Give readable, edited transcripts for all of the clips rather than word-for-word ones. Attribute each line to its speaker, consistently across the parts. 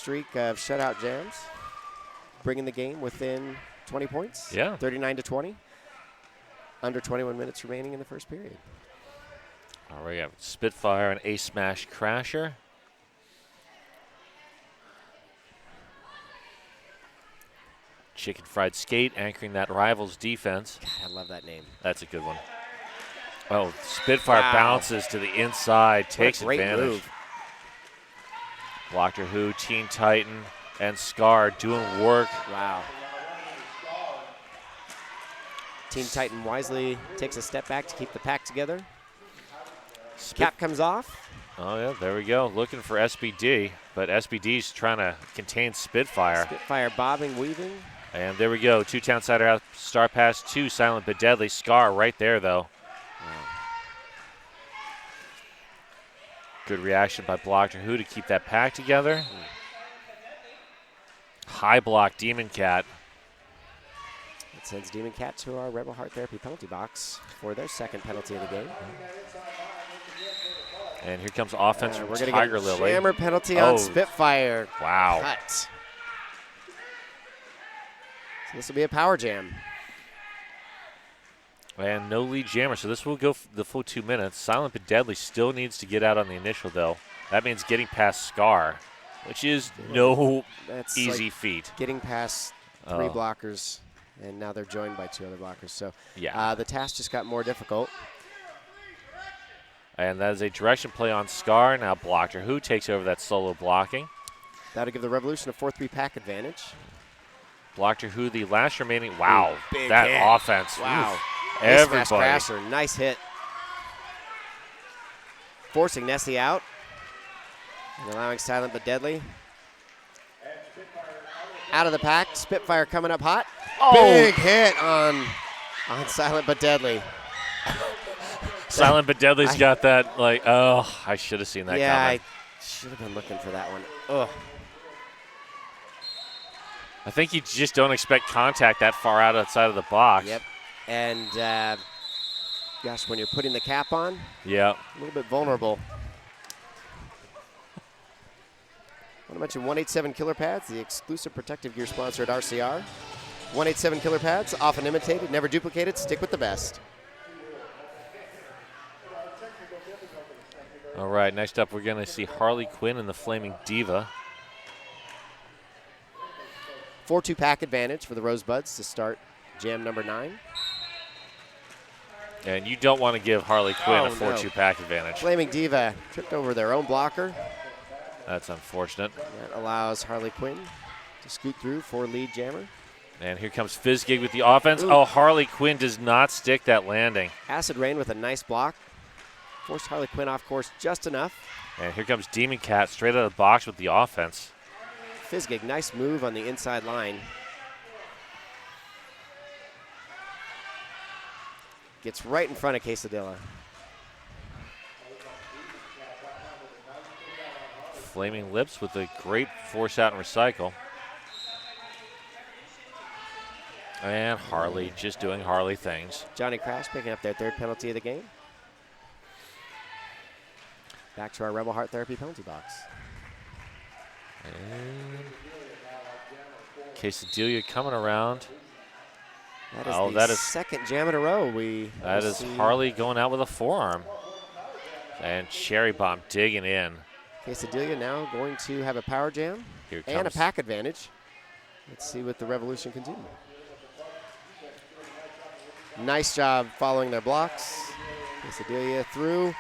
Speaker 1: streak of shutout jams, bringing the game within 20 points.
Speaker 2: Yeah.
Speaker 1: 39-20. Under 21 minutes remaining in the first period.
Speaker 2: All right, we have Spitfire and Ace Smash Crasher. Chicken Fried Skate anchoring that Rivals defense.
Speaker 1: God, I love that name.
Speaker 2: That's a good one. Oh, Spitfire bounces to the inside, takes
Speaker 1: great
Speaker 2: advantage.
Speaker 1: move.
Speaker 2: Blocked her Who, Teen Titan, and Scar doing work.
Speaker 1: Wow. Teen Titan wisely takes a step back to keep the pack together. Cap comes off.
Speaker 2: Oh, yeah, there we go. Looking for SBD, but SBD's trying to contain Spitfire.
Speaker 1: Spitfire bobbing, weaving.
Speaker 2: And there we go. 2 Townsider out, star pass, 2 Silent but Deadly. Scar right there, though. Good reaction by Blocker Who to keep that pack together. High block Demon Cat.
Speaker 1: It sends Demon Cat to our Rebel Heart Therapy penalty box for their second penalty of the game.
Speaker 2: And here comes offense from
Speaker 1: we're gonna
Speaker 2: Tiger
Speaker 1: get
Speaker 2: Lily.
Speaker 1: Jammer penalty on Spitfire.
Speaker 2: Wow.
Speaker 1: Cut. So this will be a power jam.
Speaker 2: And no lead jammer, so this will go the full 2 minutes. Silent but Deadly still needs to get out on the initial, though. That means getting past Scar, which is
Speaker 1: That's
Speaker 2: easy
Speaker 1: like
Speaker 2: feat.
Speaker 1: Getting past 3 blockers, and now they're joined by 2 other blockers. So the task just got more difficult.
Speaker 2: And that is a direction play on Scar. Now Blocker Who takes over that solo blocking.
Speaker 1: That'll give the Revolution a 4-3 pack advantage.
Speaker 2: Blocker Who, the last remaining. Wow,
Speaker 1: big
Speaker 2: that
Speaker 1: hit.
Speaker 2: offense.
Speaker 1: Wow.
Speaker 2: Oof. Everybody.
Speaker 1: Crasher, nice hit. Forcing Nessie out and allowing Silent but Deadly out of the pack. Spitfire coming up hot.
Speaker 2: Oh.
Speaker 1: Big hit on Silent but Deadly.
Speaker 2: Silent but Deadly's got that, like, oh, I should have seen that
Speaker 1: yeah,
Speaker 2: coming.
Speaker 1: I should have been looking for that one. Ugh.
Speaker 2: I think you just don't expect contact that far outside of the box.
Speaker 1: Yep. And, gosh, when you're putting the cap on, a little bit vulnerable. I want to mention 187 Killer Pads, the exclusive protective gear sponsor at RCR. 187 Killer Pads, often imitated, never duplicated, stick with the best.
Speaker 2: All right, next up we're going to see Harley Quinn and the Flaming Diva.
Speaker 1: 4-2 pack advantage for the Rosebuds to start jam number 9.
Speaker 2: And you don't want to give Harley Quinn a 4-2 pack advantage.
Speaker 1: Flaming Diva tripped over their own blocker.
Speaker 2: That's unfortunate.
Speaker 1: That allows Harley Quinn to scoot through for lead jammer.
Speaker 2: And here comes Fizzgig with the offense. Ooh. Oh, Harley Quinn does not stick that landing.
Speaker 1: Acid Rain with a nice block. Forced Harley Quinn off course just enough.
Speaker 2: And here comes Demon Cat straight out of the box with the offense.
Speaker 1: Fizzgig, nice move on the inside line. Gets right in front of Quesadilla.
Speaker 2: Flaming Lips with a great force out and recycle. And Harley just doing Harley things.
Speaker 1: Johnny Crash picking up their 3rd penalty of the game. Back to our Rebel Heart Therapy penalty box.
Speaker 2: And Quesadilla coming around.
Speaker 1: That is the second jam in a row.
Speaker 2: That is Harley going out with a forearm. And Cherry Bomb digging in.
Speaker 1: Quesadilla now going to have a power jam and a pack advantage. Let's see what the Revolution can do. Nice job following their blocks. Quesadilla through.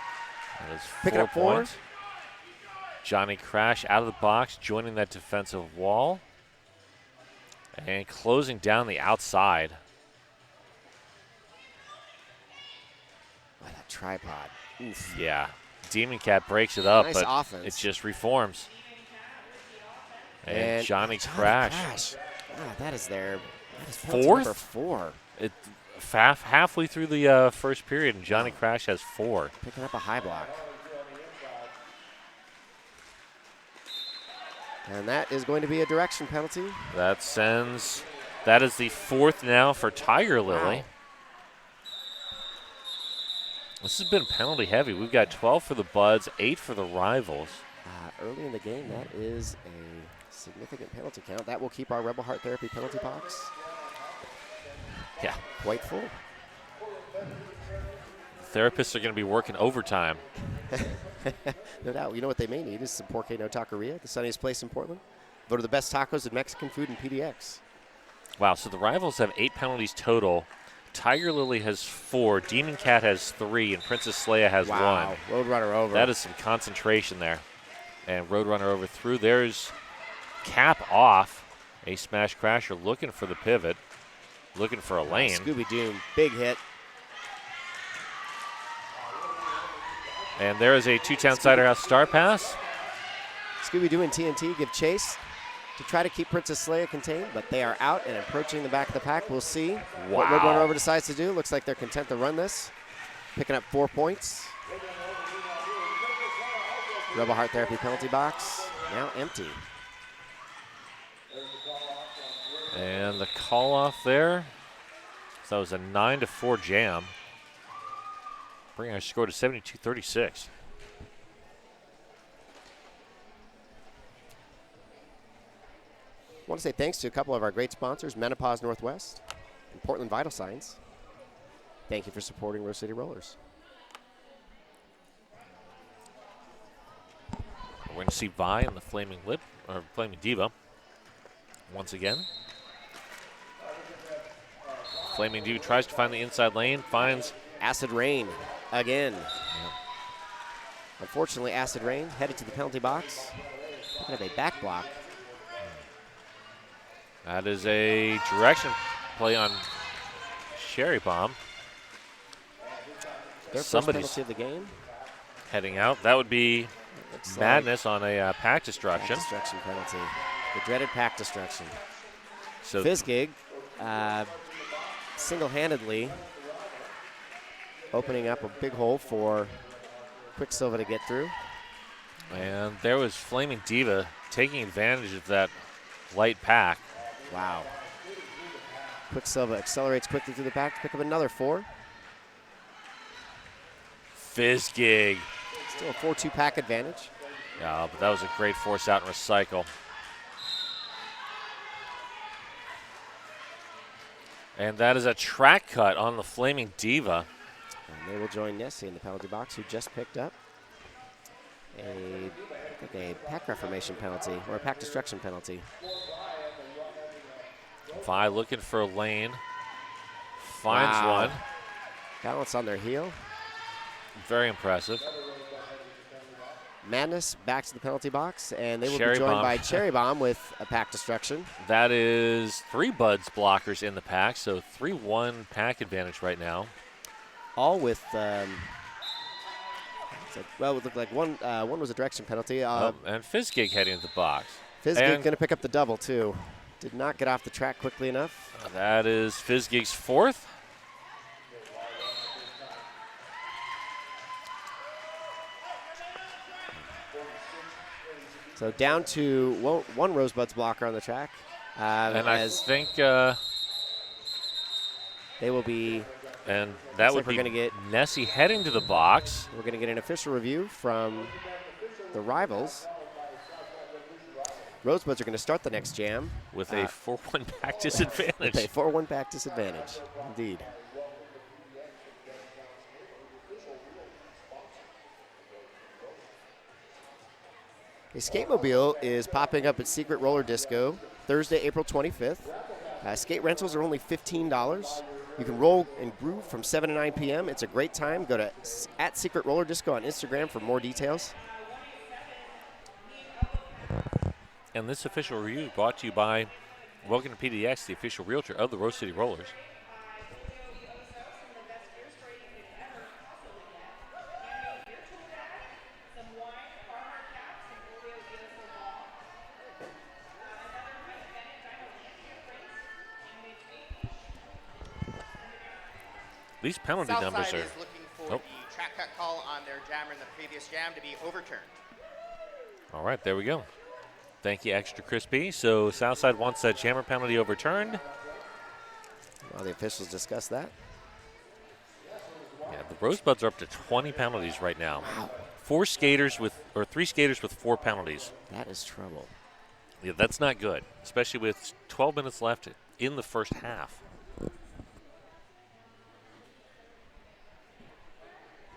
Speaker 2: That is
Speaker 1: picking up 4
Speaker 2: points. Johnny Crash out of the box, joining that defensive wall. And closing down the outside.
Speaker 1: Oh, that tripod. Oof.
Speaker 2: Yeah. Demon Cat breaks it up,
Speaker 1: nice
Speaker 2: but
Speaker 1: offense.
Speaker 2: it just reforms. And Johnny Crash.
Speaker 1: That is their
Speaker 2: 4th?
Speaker 1: Number 4.
Speaker 2: Halfway through the first period, and Johnny Crash has 4.
Speaker 1: Picking up a high block. And that is going to be a direction penalty.
Speaker 2: That is the 4th now for Tiger Lily.
Speaker 1: Wow.
Speaker 2: This has been penalty heavy. We've got 12 for the Buds, 8 for the Rivals.
Speaker 1: Early in the game, that is a Significant penalty count. That will keep our Rebel Heart Therapy penalty box
Speaker 2: Yeah.
Speaker 1: quite full.
Speaker 2: Therapists are going to be working overtime.
Speaker 1: No doubt. You know what they may need is some Porque no Taqueria, the sunniest place in Portland. Voted the best tacos and Mexican food in PDX.
Speaker 2: Wow, so the Rivals have 8 penalties total. Tiger Lily has 4, Demon Cat has 3, and Princess Leia has 1.
Speaker 1: Roadrunner over.
Speaker 2: That is some concentration there. And Roadrunner over through. There's Cap off. A Smash Crasher looking for the pivot. Looking for a lane.
Speaker 1: Scooby Doom, big hit.
Speaker 2: And there is a 2-town Cider House star pass.
Speaker 1: Scooby Doo and TNT give chase to try to keep Princess Leia contained, but they are out and approaching the back of the pack. We'll see what Roadrunner over decides to do. Looks like they're content to run this. Picking up 4 points. Rebel Heart Therapy penalty box now empty.
Speaker 2: And the call off there. So that was a 9-4 jam. Bringing our score to 72-36.
Speaker 1: I want to say thanks to a couple of our great sponsors, Menopause Northwest and Portland Vital Signs. Thank you for supporting Rose City Rollers.
Speaker 2: We're going to see Vi in the Flaming Diva once again. Flaming Diva tries to find the inside lane, finds
Speaker 1: Acid Rain again. Yep. Unfortunately, Acid Rain headed to the penalty box. Looking at a back block.
Speaker 2: That is a direction play on Cherry Bomb.
Speaker 1: Their first penalty of the game.
Speaker 2: Heading out. That would be Madness on a pack destruction.
Speaker 1: Pack destruction penalty. The dreaded pack destruction.
Speaker 2: So
Speaker 1: Fizzgig single-handedly opening up a big hole for Quicksilver to get through.
Speaker 2: And there was Flaming Diva taking advantage of that light pack.
Speaker 1: Wow. Quicksilver accelerates quickly through the pack to pick up another 4.
Speaker 2: Fizzgig.
Speaker 1: Still a 4-2 pack advantage.
Speaker 2: Yeah, but that was a great force out and recycle. And that is a track cut on the Flaming Diva.
Speaker 1: And they will join Nessie in the penalty box, who just picked up a pack reformation penalty, or a pack destruction penalty.
Speaker 2: Vi looking for a lane. Finds one.
Speaker 1: Balance on their heel.
Speaker 2: Very impressive.
Speaker 1: Madness back to the penalty box, and they will be joined by Cherry Bomb with a pack destruction.
Speaker 2: That is 3 Buds blockers in the pack, so 3-1 pack advantage right now.
Speaker 1: All with, it would look like one was a direction penalty.
Speaker 2: And Fizzgig heading into the box.
Speaker 1: Fizzgig going to pick up the double, too. Did not get off the track quickly enough.
Speaker 2: That is Fizzgig's 4th.
Speaker 1: So down to one Rosebuds blocker on the track.
Speaker 2: And I think
Speaker 1: they will be.
Speaker 2: And that would be Nessie heading to the box.
Speaker 1: We're going to get an official review from the Rivals. Rosebuds are going to start the next jam.
Speaker 2: With a 4-1 pack disadvantage.
Speaker 1: With a 4-1 pack disadvantage, indeed. A Skate-mobile is popping up at Secret Roller Disco Thursday, April 25th. Skate rentals are only $15. You can roll and groove from 7 to 9 p.m. It's a great time. Go to @Secret Roller Disco on Instagram for more details.
Speaker 2: And this official review brought to you by Welcome to PDX, the official realtor of the Rose City Rollers. These penalty
Speaker 3: Southside
Speaker 2: numbers are.
Speaker 3: Is looking for the track cut call on their jammer in the previous jam to be overturned.
Speaker 2: All right, there we go. Thank you, Extra Crispy. So Southside wants that jammer penalty overturned.
Speaker 1: Well, the officials discussed that.
Speaker 2: Yeah, the Rosebuds are up to 20 penalties right now.
Speaker 1: Wow.
Speaker 2: 3 skaters with 4 penalties.
Speaker 1: That is trouble.
Speaker 2: Yeah, that's not good, especially with 12 minutes left in the first half.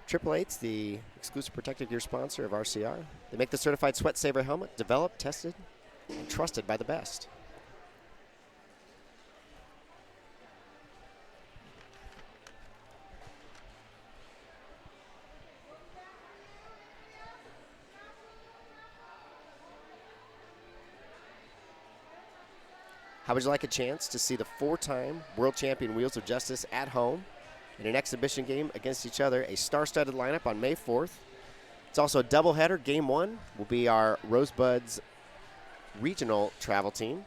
Speaker 1: Triple Eight's the exclusive protective gear sponsor of RCR. They make the certified Sweat Saver helmet, developed, tested, and trusted by the best. How would you like a chance to see the 4-time world champion Wheels of Justice at home in an exhibition game against each other? A star-studded lineup on May 4th. It's also a doubleheader. Game 1 will be our Rosebuds regional travel team.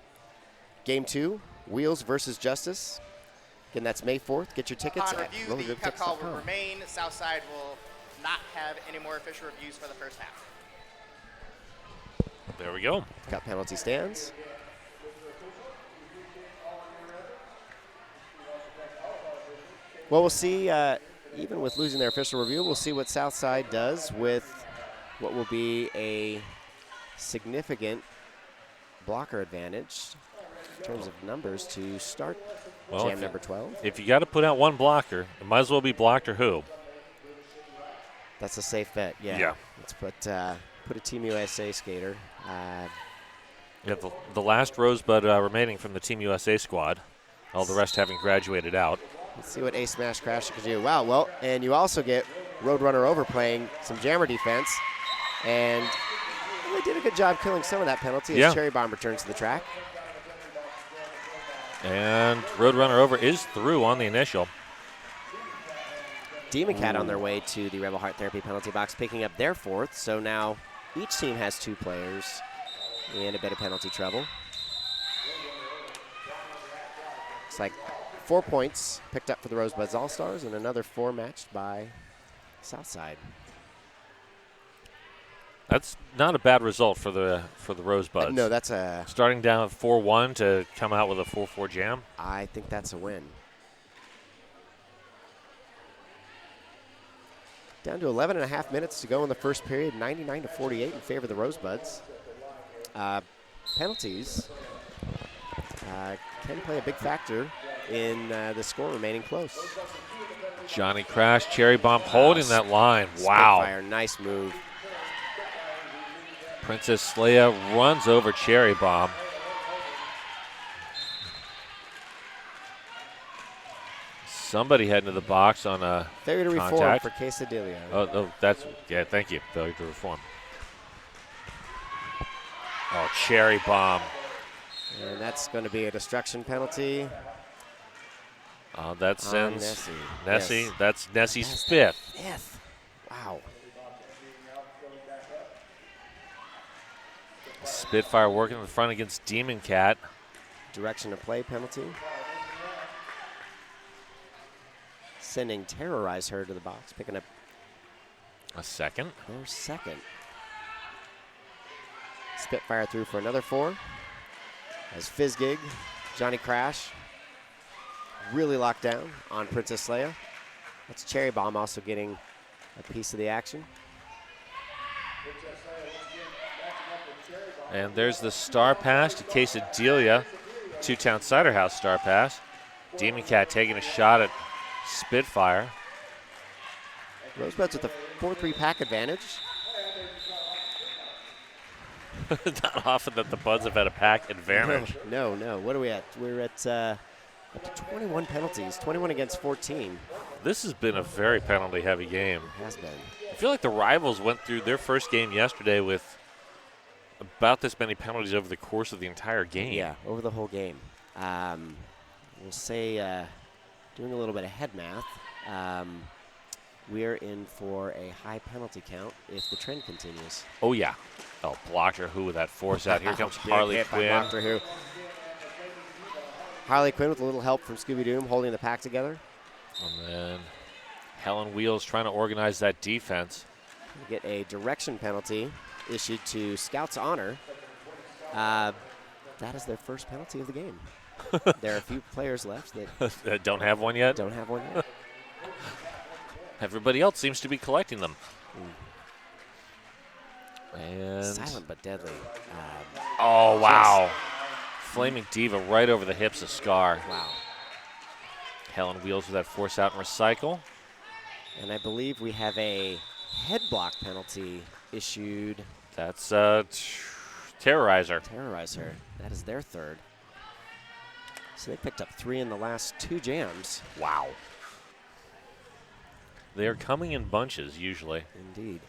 Speaker 1: Game 2, Wheels versus Justice. Again, that's May 4th. Get your tickets
Speaker 3: Upon
Speaker 1: at
Speaker 3: review, the cut call will
Speaker 1: rollerderbytickets.com.
Speaker 3: remain. Southside will not have any more official reviews for the first half.
Speaker 2: There we go.
Speaker 1: Got penalty stands. Well, we'll see, even with losing their official review, we'll see what Southside does with what will be a significant blocker advantage in terms of numbers to start jam number 12.
Speaker 2: If you got to put out one blocker, it might as well be blocked or who.
Speaker 1: That's a safe bet, yeah.
Speaker 2: Yeah.
Speaker 1: Let's put a Team USA skater.
Speaker 2: Yeah, the last Rosebud remaining from the Team USA squad, all the rest having graduated out.
Speaker 1: Let's see what Ace Smash Crasher can do. Wow, well, and you also get Roadrunner over playing some jammer defense. And they did a good job killing some of that penalty as Cherry Bomb returns to the track.
Speaker 2: And Roadrunner over is through on the initial.
Speaker 1: Demon Cat on their way to the Rebel Heart Therapy penalty box, picking up their 4th. So now each team has 2 players in a bit of penalty trouble. It's like 4 points picked up for the Rosebuds All-Stars and another 4 matched by Southside.
Speaker 2: That's not a bad result for the Rosebuds.
Speaker 1: No, that's a...
Speaker 2: Starting down at 4-1 to come out with a 4-4 jam.
Speaker 1: I think that's a win. Down to 11 and a half minutes to go in the first period, 99-48 in favor of the Rosebuds. Penalties can play a big factor in the score remaining close.
Speaker 2: Johnny Crash, Cherry Bomb holding that line. Wow.
Speaker 1: Spitfire, nice move.
Speaker 2: Princess Leia runs over Cherry Bomb. Somebody heading to the box on a
Speaker 1: Failure to reform
Speaker 2: contact.
Speaker 1: for Quesadilla.
Speaker 2: Oh, that's, yeah, thank you. Failure to reform. Oh, Cherry Bomb.
Speaker 1: And that's going to be a destruction penalty.
Speaker 2: That sends
Speaker 1: Nessie.
Speaker 2: Nessie.
Speaker 1: Yes.
Speaker 2: That's Nessie's 5th.
Speaker 1: 5th. Wow.
Speaker 2: Spitfire working in the front against Demon Cat.
Speaker 1: Direction of play penalty. Sending Terrorize Her to the box, picking up
Speaker 2: A second.
Speaker 1: their 2nd. Spitfire through for another 4. As Fizzgig, Johnny Crash, really locked down on Princess Leia. That's Cherry Bomb also getting a piece of the action.
Speaker 2: And there's the star pass to Quesadilla. Two-Town Cider House star pass. Demon Cat taking a shot at Spitfire.
Speaker 1: Rosebuds with a 4-3 pack advantage.
Speaker 2: Not often that the Buds have had a pack advantage.
Speaker 1: No. What are we at? We're at up to 21 penalties, 21 against 14.
Speaker 2: This has been a very penalty-heavy game.
Speaker 1: Has been.
Speaker 2: I feel like the Rivals went through their first game yesterday with about this many penalties over the course of the entire game.
Speaker 1: Yeah, over the whole game. We'll say, doing a little bit of head math, we're in for a high penalty count if the trend continues.
Speaker 2: Oh, yeah. Oh, Blocker Who with that force out. Here comes
Speaker 1: Big
Speaker 2: Harley
Speaker 1: hit by
Speaker 2: Quinn.
Speaker 1: Doctor Who. Harley Quinn with a little help from Scooby Doom holding the pack together.
Speaker 2: And then Helen Wheels trying to organize that defense.
Speaker 1: We get a direction penalty issued to Scouts Honor. That is their first penalty of the game. There are a few players left that
Speaker 2: Don't have one yet?
Speaker 1: don't have one yet.
Speaker 2: Everybody else seems to be collecting them. And
Speaker 1: Silent but deadly.
Speaker 2: oh, wow. Flaming Diva right over the hips of Scar.
Speaker 1: Wow.
Speaker 2: Helen wheels with that force out and recycle.
Speaker 1: And I believe we have a head block penalty issued.
Speaker 2: That's Terrorizer.
Speaker 1: Terrorizer. That is their third. So they picked up 3 in the last 2 jams.
Speaker 2: Wow. They're coming in bunches usually.
Speaker 1: Indeed.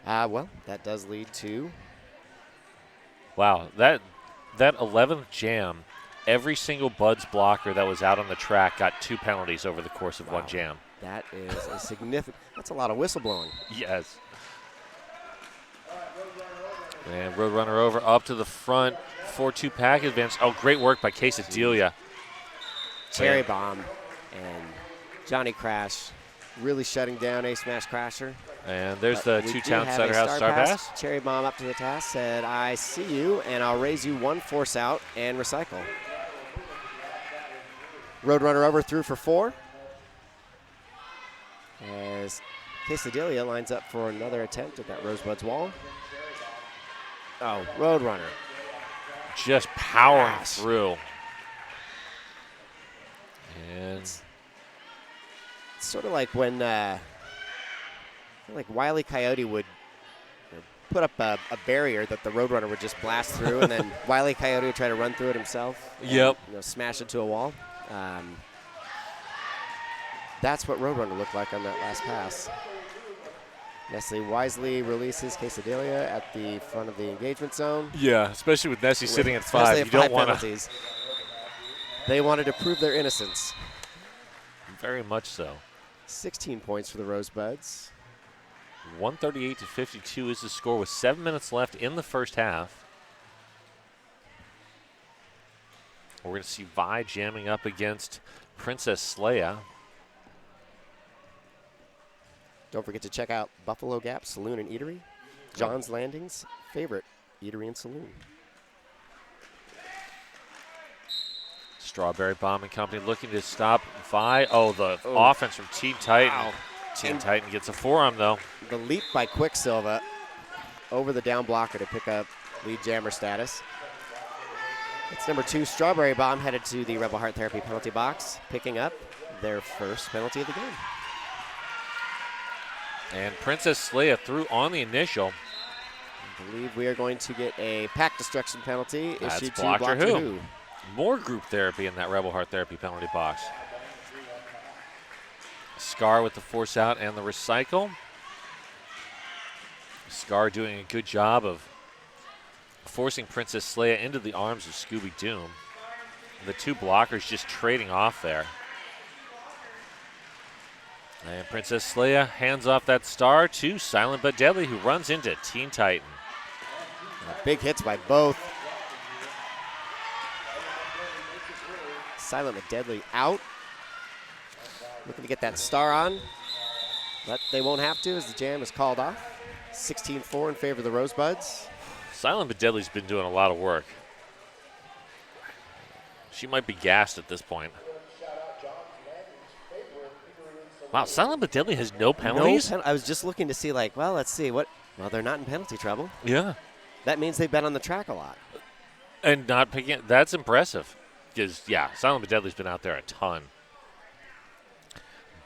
Speaker 1: Well, that does lead to.
Speaker 2: Wow, that 11th jam, every single Buds blocker that was out on the track got 2 penalties over the course of one jam.
Speaker 1: That is a significant. That's a lot of whistleblowing.
Speaker 2: Yes. And Roadrunner over up to the front. 4-2 pack advance. Oh, great work by Quesadilla.
Speaker 1: Cherry Bomb and Johnny Crash really shutting down a Smash Crasher.
Speaker 2: And there's the
Speaker 1: We do
Speaker 2: two-town
Speaker 1: have
Speaker 2: Cider
Speaker 1: a
Speaker 2: House Star Pass.
Speaker 1: Cherry Bomb up to the task, said, I see you, and I'll raise you 1 force out and recycle. Roadrunner over through for 4. As Quesadilla lines up for another attempt at that Rosebuds wall. Oh, Roadrunner.
Speaker 2: Just powering
Speaker 1: Gosh.
Speaker 2: through. And
Speaker 1: It's sort of like when like Wile E. Coyote would put up a barrier that the Roadrunner would just blast through, and then Wile E. Coyote would try to run through it himself. And,
Speaker 2: Yep.
Speaker 1: Smash into a wall. That's what Roadrunner looked like on that last pass. Nestle wisely releases Quesadilla at the front of the engagement zone.
Speaker 2: yeah, especially with Nessie sitting at
Speaker 1: Especially
Speaker 2: 5. You don't want to.
Speaker 1: penalties. They wanted to prove their innocence.
Speaker 2: Very much so.
Speaker 1: 16 points for the Rosebuds.
Speaker 2: 138-52 is the score with 7 minutes left in the first half. We're going to see Vi jamming up against Princess Leia.
Speaker 1: Don't forget to check out Buffalo Gap Saloon and Eatery, John's Landing's favorite eatery and saloon.
Speaker 2: Strawberry Bomb and Company looking to stop Vi. Oh, the offense from Teen Titan.
Speaker 1: Wow.
Speaker 2: Teen Titan gets a forearm, though.
Speaker 1: The leap by Quicksilver over the down blocker to pick up lead jammer status. It's number 2, Strawberry Bomb, headed to the Rebel Heart Therapy penalty box, picking up their first penalty of the game.
Speaker 2: And Princess Leia threw on the initial.
Speaker 1: I believe we are going to get a pack destruction penalty
Speaker 2: That's
Speaker 1: issued to
Speaker 2: Blocker
Speaker 1: Blocker
Speaker 2: Who.
Speaker 1: Who.
Speaker 2: More group therapy in that Rebel Heart Therapy penalty box. Scar with the force out and the recycle. Scar doing a good job of forcing Princess Leia into the arms of Scooby Doom. The 2 blockers just trading off there. And Princess Leia hands off that star to Silent but Deadly, who runs into Teen Titan.
Speaker 1: Big hits by both. Silent but Deadly out. Looking to get that star on, but they won't have to as the jam is called off. 16-4 in favor of the Rosebuds.
Speaker 2: Silent but Deadly's been doing a lot of work. She might be gassed at this point. Wow, Silent but Deadly has no penalties?
Speaker 1: I was just looking to see, like, well, let's see. Well, they're not in penalty trouble.
Speaker 2: Yeah.
Speaker 1: That means they've been on the track a lot.
Speaker 2: And not picking it. That's impressive. Because, yeah, Silent but Deadly's been out there a ton.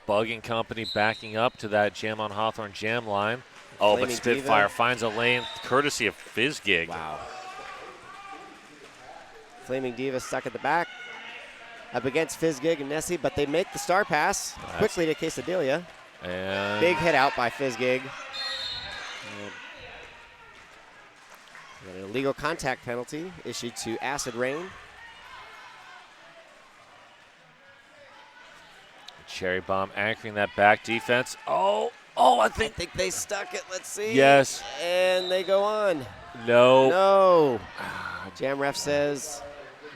Speaker 2: Bug and Company backing up to that Jam on Hawthorne jam line. Oh,
Speaker 1: Flaming
Speaker 2: but Spitfire
Speaker 1: Diva.
Speaker 2: finds a lane courtesy of Fizzgig.
Speaker 1: Wow. Flaming Diva stuck at the back. Up against Fizzgig and Nessie, but they make the star pass quickly to Quesadilla.
Speaker 2: And
Speaker 1: Big hit out by Fizzgig. An illegal contact penalty issued to Acid Rain.
Speaker 2: Cherry Bomb anchoring that back defense. I
Speaker 1: I think they stuck it. Let's see.
Speaker 2: Yes.
Speaker 1: And they go on.
Speaker 2: No.
Speaker 1: No. Jam ref says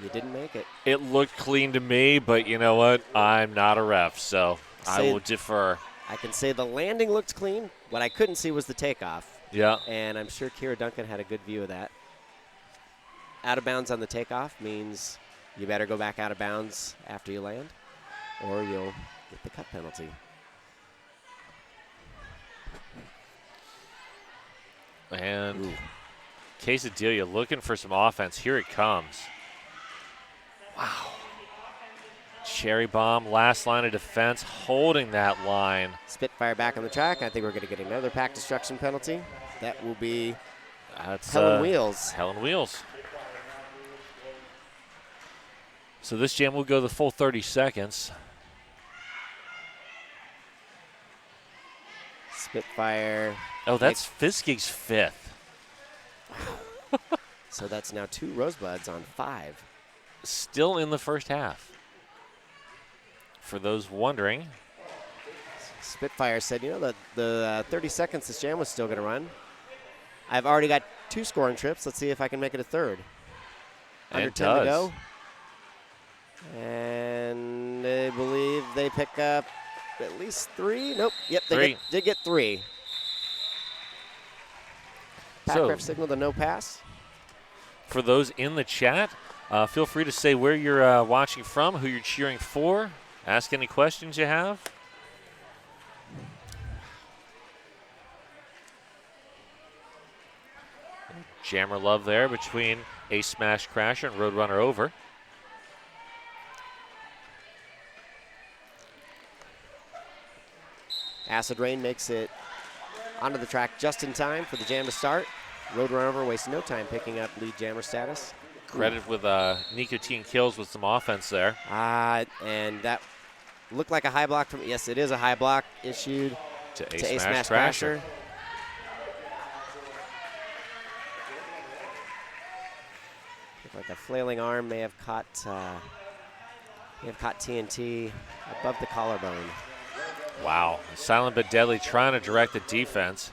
Speaker 1: you didn't make it.
Speaker 2: It looked clean to me, but you know what? I'm not a ref, so I will defer.
Speaker 1: I can say the landing looked clean. What I couldn't see was the takeoff.
Speaker 2: Yeah.
Speaker 1: And I'm sure Kira Duncan had a good view of that. Out of bounds on the takeoff means you better go back out of bounds after you land, or you'll get the cut penalty.
Speaker 2: And
Speaker 1: Ooh.
Speaker 2: Quesadilla looking for some offense. Here it comes. Wow. Cherry bomb, last line of defense, holding that line.
Speaker 1: Spitfire back on the track. I think we're going to get another pack destruction penalty. That will be
Speaker 2: That's
Speaker 1: Hell on Wheels.
Speaker 2: Hell on Wheels. So this jam will go the full 30 seconds.
Speaker 1: Spitfire.
Speaker 2: Oh, that's Fiskig's 5th.
Speaker 1: So that's now 2 Rosebuds on 5.
Speaker 2: Still in the first half. For those wondering.
Speaker 1: Spitfire said, the 30 seconds this jam was still going to run. I've already got 2 scoring trips. Let's see if I can make it a third. Under 10 to go. And I believe they pick up at least 3. Nope. Yep, they did get 3. Pack ref signaled a no pass.
Speaker 2: For those in the chat, feel free to say where you're watching from, who you're cheering for. Ask any questions you have. Jammer love there between Ace Smash Crasher and Roadrunner over.
Speaker 1: Acid Rain makes it onto the track just in time for the jam to start. Roadrunner over wastes no time picking up lead jammer status.
Speaker 2: Credit with Nicotine Kills with some offense there.
Speaker 1: And that looked like a high block from, yes, it is a high block issued
Speaker 2: to
Speaker 1: Ace Smash Crasher. Looked like a flailing arm may have caught TNT above the collarbone.
Speaker 2: Wow, silent but deadly, trying to direct the defense.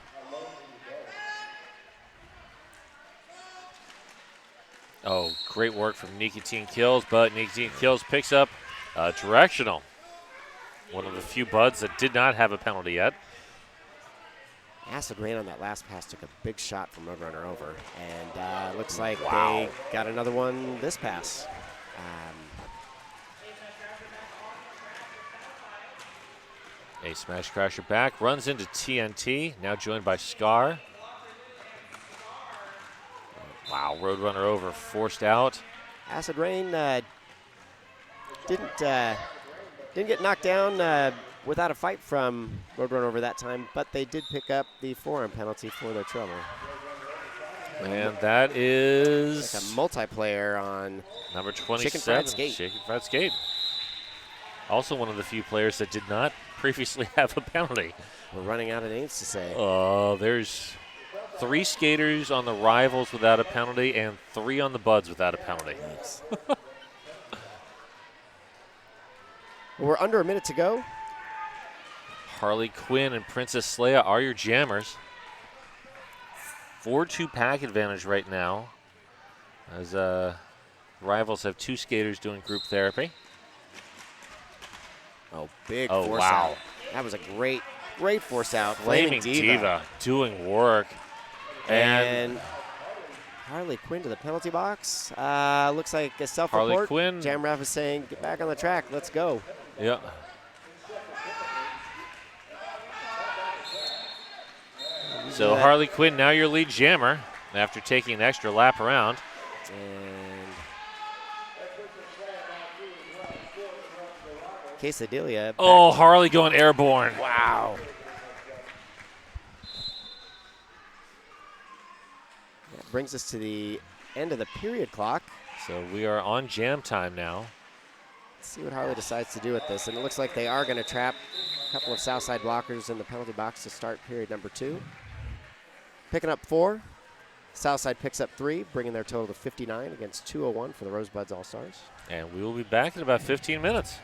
Speaker 2: Oh, great work from Nicotine Kills, but Nicotine Kills picks up directional. One of the few buds that did not have a penalty yet.
Speaker 1: Acid Rain on that last pass took a big shot from Roadrunner over, and looks like they got another one this pass.
Speaker 2: A Smash Crasher back, runs into TNT, now joined by Scar. Wow, Roadrunner over, forced out.
Speaker 1: Acid Rain didn't get knocked down without a fight from Roadrunner over that time, but they did pick up the forearm penalty for their trouble.
Speaker 2: And that is
Speaker 1: like a multiplayer on
Speaker 2: number 27,
Speaker 1: Chicken Fried Skate.
Speaker 2: Chicken Fried Skate. Also one of the few players that did not previously have a penalty.
Speaker 1: We're running out of names to say.
Speaker 2: There's 3 skaters on the Rivals without a penalty and 3 on the Buds without a penalty.
Speaker 1: Nice. We're under a minute to go.
Speaker 2: Harley Quinn and Princess Leia are your jammers. 4-2 pack advantage right now, as Rivals have 2 skaters doing group therapy.
Speaker 1: Oh, big force out. That was a great force out.
Speaker 2: Flaming Diva doing work.
Speaker 1: And Harley Quinn to the penalty box. Looks like a self-report.
Speaker 2: Harley Quinn.
Speaker 1: Jam ref is saying, get back on the track. Let's go.
Speaker 2: Yeah. So Harley Quinn, now your lead jammer after taking an extra lap around.
Speaker 1: And Quesadilla.
Speaker 2: Oh, Harley going airborne.
Speaker 1: Wow. That brings us to the end of the period clock.
Speaker 2: So we are on jam time now.
Speaker 1: Let's see what Harley decides to do with this. And it looks like they are going to trap a couple of Southside blockers in the penalty box to start period number 2. Picking up 4. Southside picks up 3, bringing their total to 59 against 201 for the Rosebuds All-Stars.
Speaker 2: And we will be back in about 15 minutes.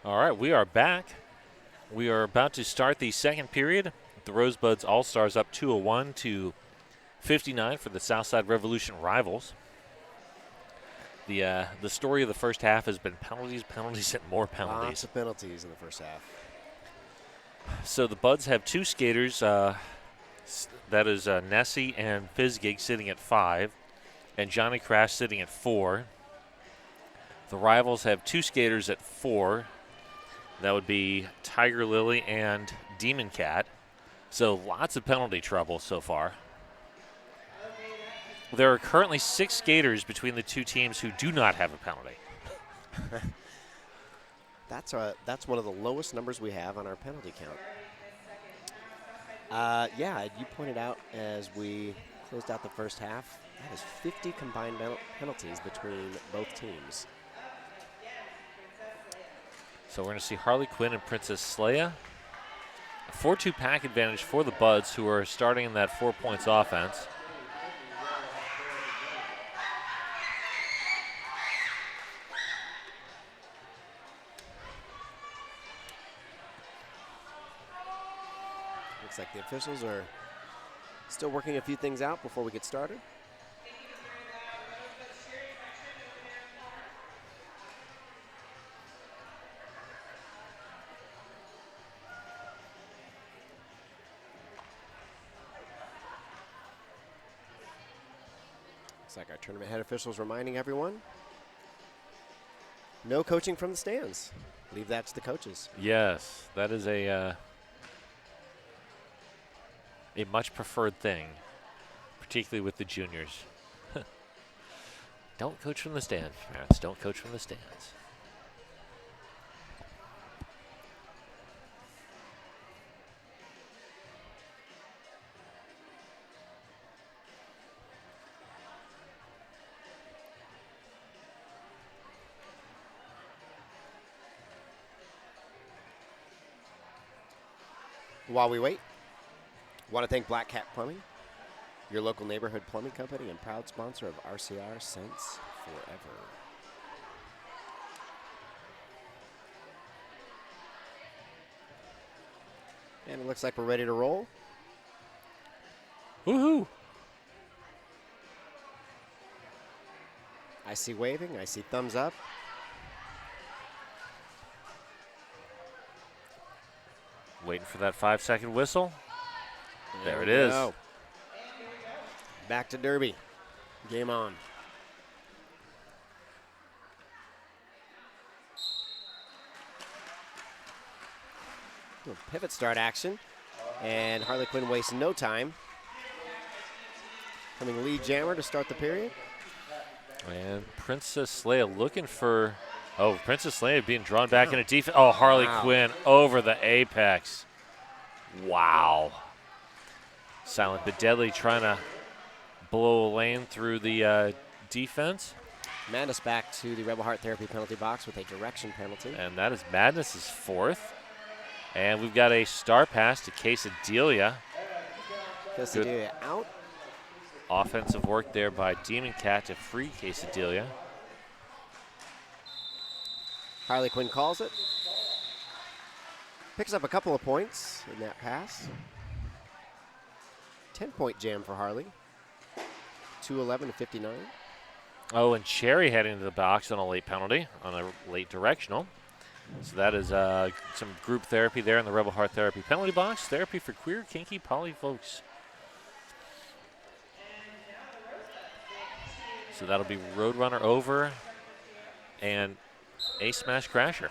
Speaker 2: All right, we are back. We are about to start the second period. The Rosebuds All-Stars up 201 to 59 for the Southside Revolution rivals. The story of the first half has been penalties, penalties, and more penalties.
Speaker 1: Lots of penalties in the first half.
Speaker 2: So the Buds have two skaters. That is Nessie and Fizgig sitting at 5, and Johnny Crash sitting at 4. The rivals have two skaters at 4. That would be Tiger Lily and Demon Cat. So lots of penalty trouble so far. There are currently 6 skaters between the two teams who do not have a penalty.
Speaker 1: That's one of the lowest numbers we have on our penalty count. Yeah, you pointed out as we closed out the first half, that is 50 combined penalties between both teams.
Speaker 2: So we're going to see Harley Quinn and Princess Leia. A 4-2 pack advantage for the Buds, who are starting in that 4 points offense.
Speaker 1: Looks like the officials are still working a few things out before we get started. Looks like our tournament head officials reminding everyone, no coaching from the stands. Leave that to the coaches.
Speaker 2: Yes, that is a much preferred thing, particularly with the juniors. Don't coach from the stands, parents. Don't coach from the stands.
Speaker 1: While we wait, want to thank Black Cat Plumbing, your local neighborhood plumbing company and proud sponsor of RCR since forever. And it looks like we're ready to roll.
Speaker 2: Woohoo!
Speaker 1: I see waving. I see thumbs up.
Speaker 2: Waiting for that 5-second whistle. There it
Speaker 1: we
Speaker 2: is.
Speaker 1: go. Back to Derby. Game on. Little pivot start action. And Harley Quinn wastes no time. Coming lead jammer to start the period.
Speaker 2: And Princess Leia looking for, Princess Leia being drawn back into defense. Oh, Harley Quinn over the apex. Wow. Silent but deadly trying to blow a lane through the defense.
Speaker 1: Madness back to the Rebel Heart Therapy penalty box with a direction penalty.
Speaker 2: And that is Madness's fourth. And we've got a star pass to Quesadilla.
Speaker 1: Quesadilla out.
Speaker 2: Offensive work there by Demon Cat to free Quesadilla.
Speaker 1: Harley Quinn calls it. Picks up a couple of points in that pass. 10-point jam for Harley. 2:11 to 59.
Speaker 2: Oh, and Cherry heading to the box on a late penalty, on a late directional. So that is some group therapy there in the Rebel Heart Therapy penalty box. Therapy for queer, kinky, poly folks. So that'll be Roadrunner over and Ace Smash Crasher.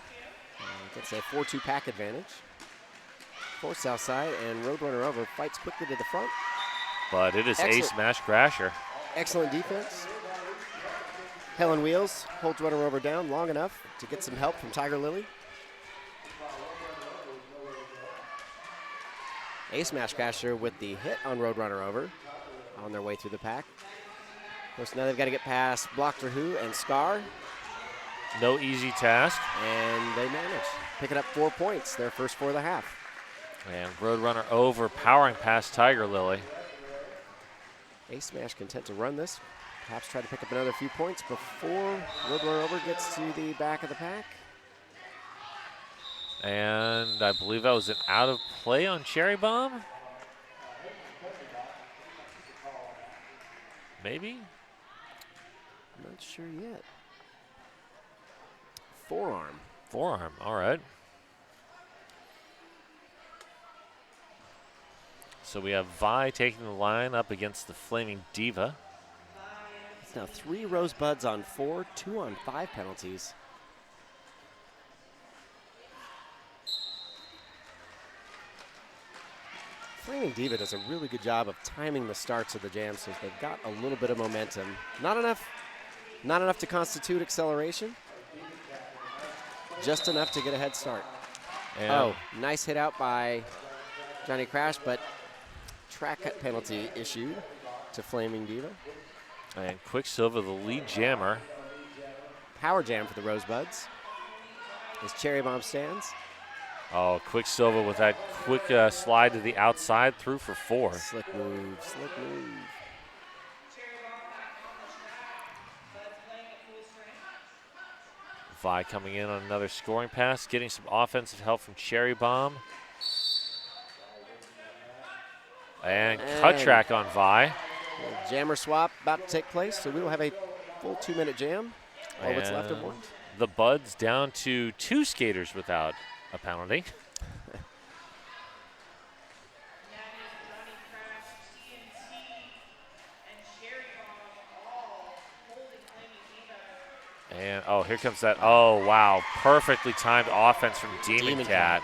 Speaker 1: Gets a 4-2 pack advantage for Southside, and Roadrunner over fights quickly to the front.
Speaker 2: But it is Ace Smash Crasher.
Speaker 1: Excellent defense. Helen Wheels holds Runner Over down long enough to get some help from Tiger Lily. Ace Smash Crasher with the hit on Roadrunner Over on their way through the pack. Of course, now they've got to get past Blocked Who and Scar.
Speaker 2: No easy task.
Speaker 1: And they manage. Picking up 4 points, their first 4 of the half.
Speaker 2: And Roadrunner over, powering past Tiger Lily.
Speaker 1: Ace Smash content to run this. Perhaps try to pick up another few points before Roadrunner Over gets to the back of the pack.
Speaker 2: And I believe that was an out of play on Cherry Bomb. Maybe?
Speaker 1: I'm not sure yet. Forearm.
Speaker 2: Forearm, all right. So we have Vi taking the line up against the Flaming Diva.
Speaker 1: It's now 3 Rosebuds on 4, 2 on 5 penalties. Flaming Diva does a really good job of timing the starts of the jam, so they've got a little bit of momentum. Not enough to constitute acceleration. Just enough to get a head start.
Speaker 2: And
Speaker 1: Nice hit out by Johnny Crash, but track cut penalty issued to Flaming Diva.
Speaker 2: And Quicksilver, the lead jammer.
Speaker 1: Power jam for the Rosebuds as Cherry Bomb stands.
Speaker 2: Oh, Quicksilver with that quick slide to the outside, through for 4.
Speaker 1: Slick move, slick move.
Speaker 2: Vi coming in on another scoring pass, getting some offensive help from Cherry Bomb. And cut track on Vi.
Speaker 1: Jammer swap about to take place, so we will have a full 2-minute jam. All that's left of one.
Speaker 2: The Buds down to 2 skaters without a penalty. And, oh, here comes that. Oh, wow. Perfectly timed offense from Demon Cat.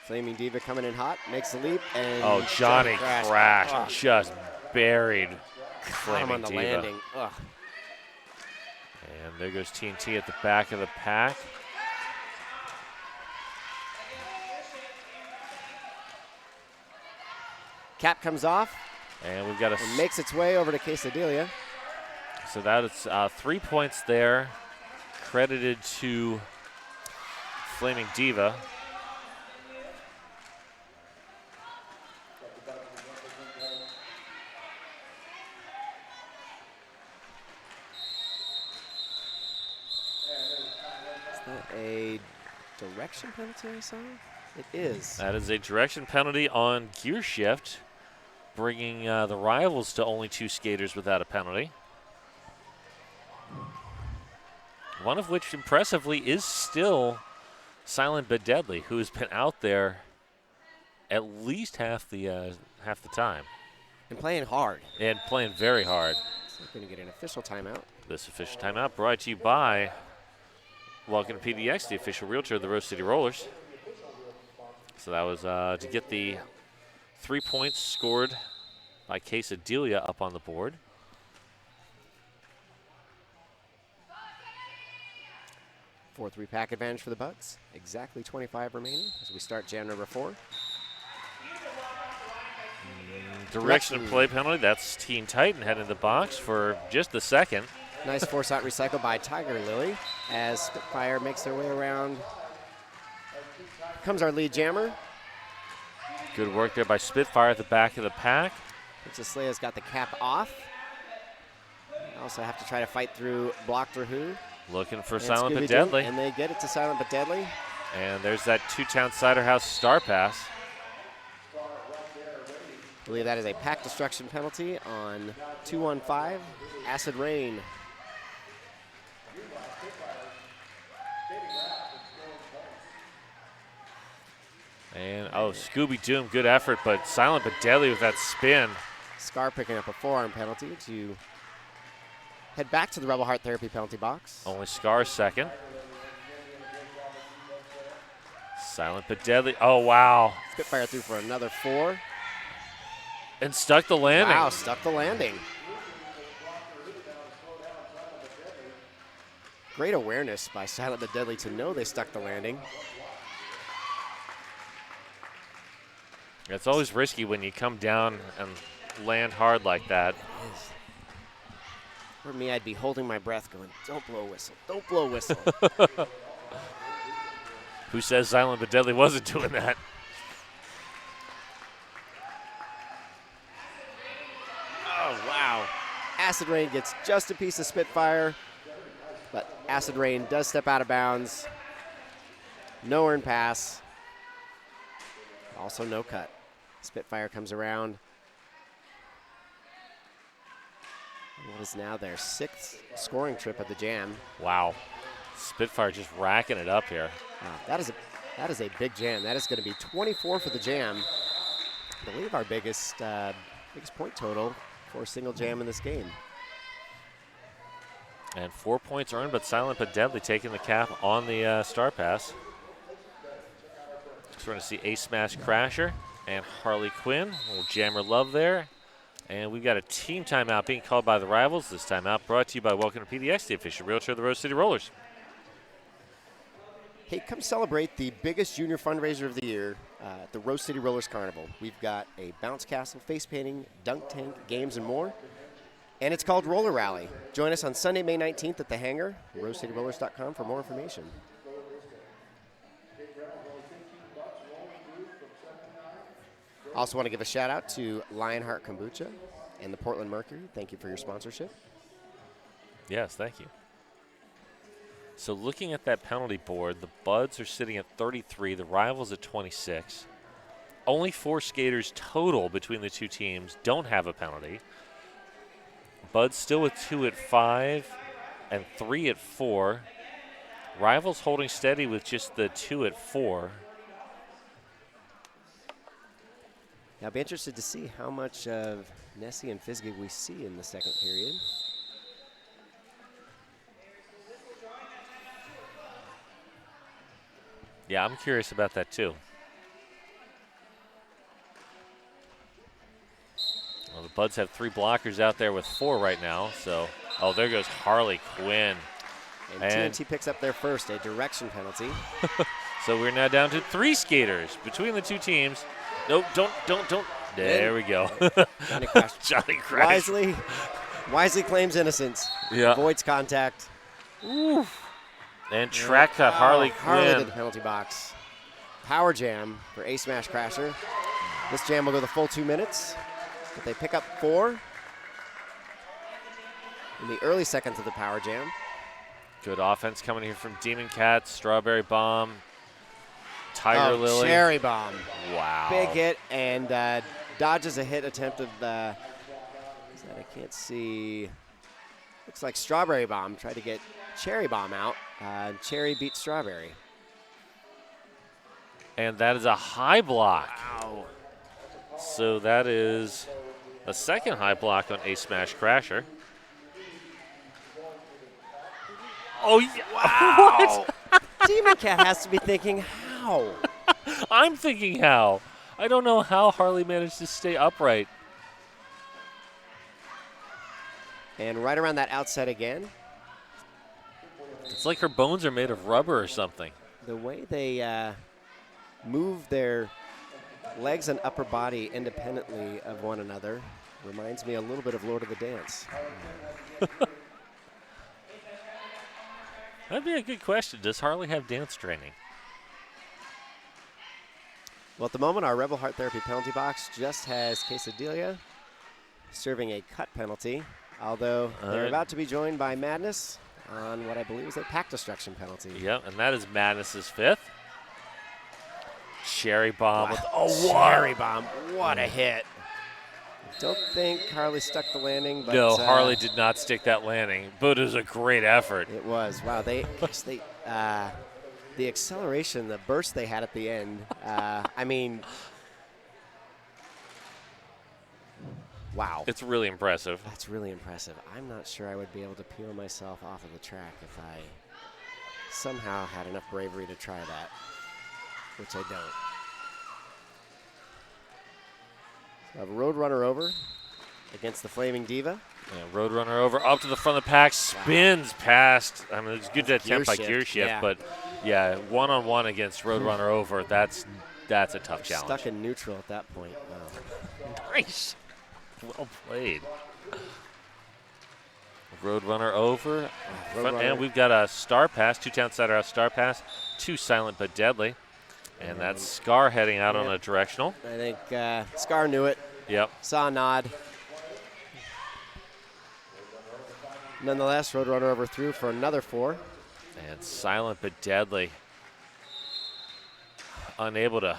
Speaker 1: Flaming Diva coming in hot, makes the leap, and
Speaker 2: Oh, Johnny Crash
Speaker 1: Ugh.
Speaker 2: just buried
Speaker 1: Caught him
Speaker 2: Flaming
Speaker 1: on the
Speaker 2: Diva.
Speaker 1: landing. Ugh.
Speaker 2: And there goes TNT at the back of the pack.
Speaker 1: Cap comes off
Speaker 2: And we've got
Speaker 1: and makes its way over to Quesadilla.
Speaker 2: So that is 3 points there, credited to Flaming Diva.
Speaker 1: Is that a direction penalty I saw? It is.
Speaker 2: That is a direction penalty on gear shift, bringing the Rivals to only 2 skaters without a penalty. One of which, impressively, is still Silent but Deadly, who has been out there at least half the time.
Speaker 1: And playing hard.
Speaker 2: And playing very hard.
Speaker 1: So we're going to get an official timeout.
Speaker 2: This official timeout brought to you by Welcome to PDX, the official realtor of the Rose City Rollers. So that was to get the 3 points scored by Quesadilla up on the board.
Speaker 1: 4-3 pack advantage for the Bucks. Exactly 25 remaining as we start jam number 4.
Speaker 2: Direction of play penalty. That's Teen Titan heading to the box for just the second.
Speaker 1: Nice force-out recycle by Tiger Lily as Spitfire makes their way around. Comes our lead jammer.
Speaker 2: Good work there by Spitfire at the back of the pack.
Speaker 1: Princess Leia's got the cap off. Also have to try to fight through Blocked or Who.
Speaker 2: Looking for
Speaker 1: And
Speaker 2: Silent but
Speaker 1: Scooby-Doo,
Speaker 2: Deadly.
Speaker 1: And they get it to Silent but Deadly.
Speaker 2: And there's that Two-Town Cider House star pass.
Speaker 1: I believe that is a pack destruction penalty on 215, Acid Rain.
Speaker 2: And, oh, Scooby Doom, good effort, but Silent but Deadly with that spin.
Speaker 1: Scar picking up a forearm penalty to head back to the Rebel Heart Therapy penalty box.
Speaker 2: Only Scar second. Silent but Deadly. Oh, wow.
Speaker 1: Spitfire through for another 4.
Speaker 2: And stuck the landing.
Speaker 1: Wow, stuck the landing. Great awareness by Silent but Deadly to know they stuck the landing.
Speaker 2: It's always risky when you come down and land hard like that.
Speaker 1: It is. For me, I'd be holding my breath going, don't blow a whistle, don't blow a whistle.
Speaker 2: Who says Silent but Deadly wasn't doing that?
Speaker 1: Oh, wow. Acid Rain gets just a piece of Spitfire, but Acid Rain does step out of bounds. No earn pass. Also no cut. Spitfire comes around. What is now their 6th scoring trip of the jam.
Speaker 2: Wow. Spitfire just racking it up here.
Speaker 1: Wow, that is a big jam. That is going to be 24 for the jam. I believe our biggest point total for a single jam in this game.
Speaker 2: And 4 points earned, but Silent but Deadly taking the cap on the star pass. So we're going to see Ace Smash Crasher and Harley Quinn. A little jammer love there. And we've got a team timeout being called by the Rivals. This timeout brought to you by Welcome to PDX, the official realtor of the Rose City Rollers.
Speaker 1: Hey, come celebrate the biggest junior fundraiser of the year at the Rose City Rollers Carnival. We've got a bounce castle, face painting, dunk tank, games, and more. And it's called Roller Rally. Join us on Sunday, May 19th at the hangar, rosecityrollers.com for more information. Also want to give a shout out to Lionheart Kombucha and the Portland Mercury. Thank you for your sponsorship.
Speaker 2: Yes, thank you. So looking at that penalty board, the Buds are sitting at 33, the Rivals at 26. Only 4 skaters total between the two teams don't have a penalty. Buds still with 2 at 5 and 3 at 4. Rivals holding steady with just the 2 at 4.
Speaker 1: Now, I'll be interested to see how much of Nessie and Fizzgig we see in the second period.
Speaker 2: Yeah, I'm curious about that too. Well, the Buds have 3 blockers out there with 4 right now. So, oh, there goes Harley Quinn.
Speaker 1: And TNT picks up their first, a direction penalty.
Speaker 2: So we're now down to 3 skaters between the 2 teams. Nope, don't. There we go.
Speaker 1: Johnny Crash.
Speaker 2: Johnny Crash.
Speaker 1: Wisely claims innocence.
Speaker 2: Yeah.
Speaker 1: Avoids contact.
Speaker 2: Oof. And track cut Harley
Speaker 1: Harley
Speaker 2: Quinn.
Speaker 1: to the penalty box. Power jam for A Smash Crasher. This jam will go the full 2 minutes, but they pick up 4 in the early seconds of the power jam.
Speaker 2: Good offense coming here from Demon Cat, Strawberry Bomb, Tiger Lily.
Speaker 1: Cherry Bomb.
Speaker 2: Wow.
Speaker 1: Big hit, and dodges a hit attempt of I can't see. Looks like Strawberry Bomb tried to get Cherry Bomb out. Cherry beat Strawberry.
Speaker 2: And that is a high block.
Speaker 1: Wow.
Speaker 2: So that is a second high block on A Smash Crasher. Oh, yeah.
Speaker 1: Wow.
Speaker 2: What?
Speaker 1: Demon Cat has to be thinking, how?
Speaker 2: I'm thinking how. I don't know how Harley managed to stay upright.
Speaker 1: And right around that outside again.
Speaker 2: It's like her bones are made of rubber or something.
Speaker 1: The way they move their legs and upper body independently of one another reminds me a little bit of Lord of the Dance.
Speaker 2: That'd be a good question. Does Harley have dance training?
Speaker 1: Well, at the moment, our Rebel Heart Therapy penalty box just has Quesadilla serving a cut penalty, although they're about to be joined by Madness on what I believe is a pack destruction penalty.
Speaker 2: Yep, and that is Madness's 5th. Cherry Bomb.
Speaker 1: Wow. Cherry Bomb. What a hit. Don't think Harley stuck the landing, but
Speaker 2: no, Harley did not stick that landing, but it was a great effort.
Speaker 1: It was. Wow, the acceleration, the burst they had at the end. I mean, wow.
Speaker 2: It's really impressive.
Speaker 1: That's really impressive. I'm not sure I would be able to peel myself off of the track if I somehow had enough bravery to try that, which I don't. So I have a Roadrunner over against the Flaming Diva.
Speaker 2: Yeah, Roadrunner over, up to the front of the pack, spins past. I mean, it's good to attempt by gear shift,
Speaker 1: yeah.
Speaker 2: but yeah, one-on-one against Roadrunner over, that's a tough challenge.
Speaker 1: Stuck in neutral at that point. Wow.
Speaker 2: Nice. Well played. Roadrunner over. Front end, we've got a Star Pass, 2 town side out Star Pass, 2 silent but deadly. And that's Scar heading out on a directional.
Speaker 1: I think Scar knew it.
Speaker 2: Yep.
Speaker 1: Saw a nod. Nonetheless, Roadrunner overthrew for another 4.
Speaker 2: And silent but deadly. Unable to.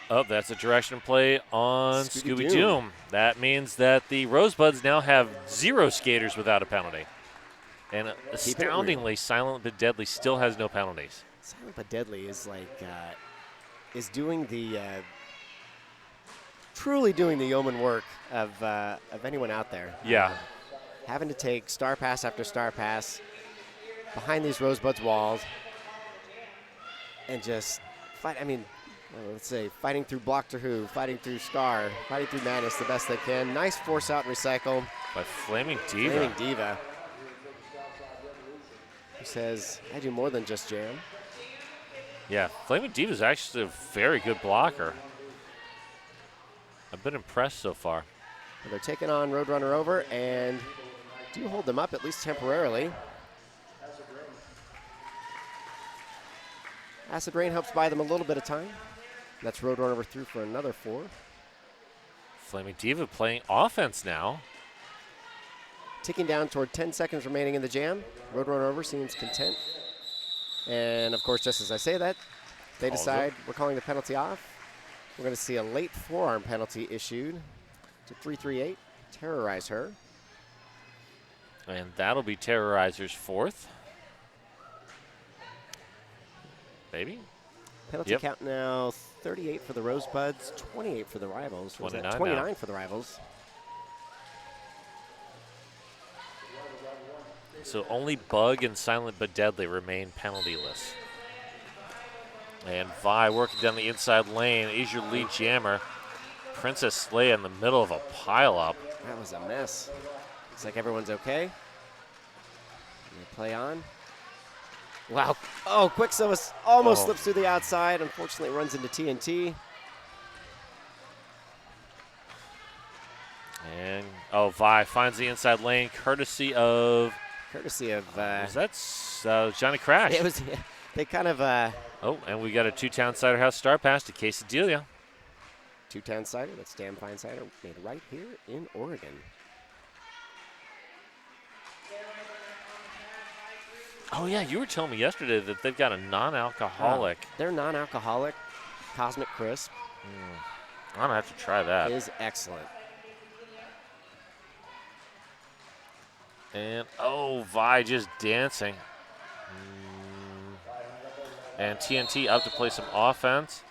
Speaker 2: Oh, that's a direction play on Scooby Doom. That means that the Rosebuds now have 0 skaters without a penalty. And astoundingly, silent but deadly still has no penalties.
Speaker 1: Silent but deadly is like is doing the truly doing the yeoman work of anyone out there.
Speaker 2: Yeah.
Speaker 1: Having to take Star Pass after Star Pass behind these Rosebuds walls and just fight. I mean, let's say fighting through Block to Who, fighting through Scar, fighting through Madness the best they can. Nice force out and recycle
Speaker 2: By Flaming Diva.
Speaker 1: Flaming Diva. Who says, I do more than just jam.
Speaker 2: Yeah, Flaming Diva is actually a very good blocker. I've been impressed so far.
Speaker 1: Well, they're taking on Roadrunner over and do hold them up at least temporarily. Acid Rain helps buy them a little bit of time. That's Roadrunner over through for another 4.
Speaker 2: Flaming Diva playing offense now.
Speaker 1: Ticking down toward 10 seconds remaining in the jam. Roadrunner over seems content. And of course, just as I say that, they decide we're calling the penalty off. We're going to see a late forearm penalty issued to 338. Terrorize Her.
Speaker 2: And that'll be Terrorizer's 4th. Maybe?
Speaker 1: Penalty count now 38 for the Rosebuds, 28 for the Rivals. Was that
Speaker 2: 29 now.
Speaker 1: 29 for the Rivals.
Speaker 2: So only Bug and Silent but Deadly remain penaltyless. And Vi working down the inside lane is your lead jammer. Princess Leia in the middle of a pileup.
Speaker 1: That was a mess. Looks like everyone's okay. They play on. Wow. Oh, Quicksilver almost slips through the outside. Unfortunately, runs into TNT.
Speaker 2: And, Vi finds the inside lane courtesy of...
Speaker 1: That's
Speaker 2: Johnny Crash.
Speaker 1: It was. They kind of.
Speaker 2: And we got a two-town cider house star pass to Quesadilla.
Speaker 1: Two-town cider. That's damn fine cider made right here in Oregon.
Speaker 2: Oh, yeah, you were telling me yesterday that they've got a non-alcoholic.
Speaker 1: They're non-alcoholic Cosmic Crisp.
Speaker 2: I'm going to have to try that.
Speaker 1: It is excellent.
Speaker 2: And, Vi just dancing. And TNT up to play some offense.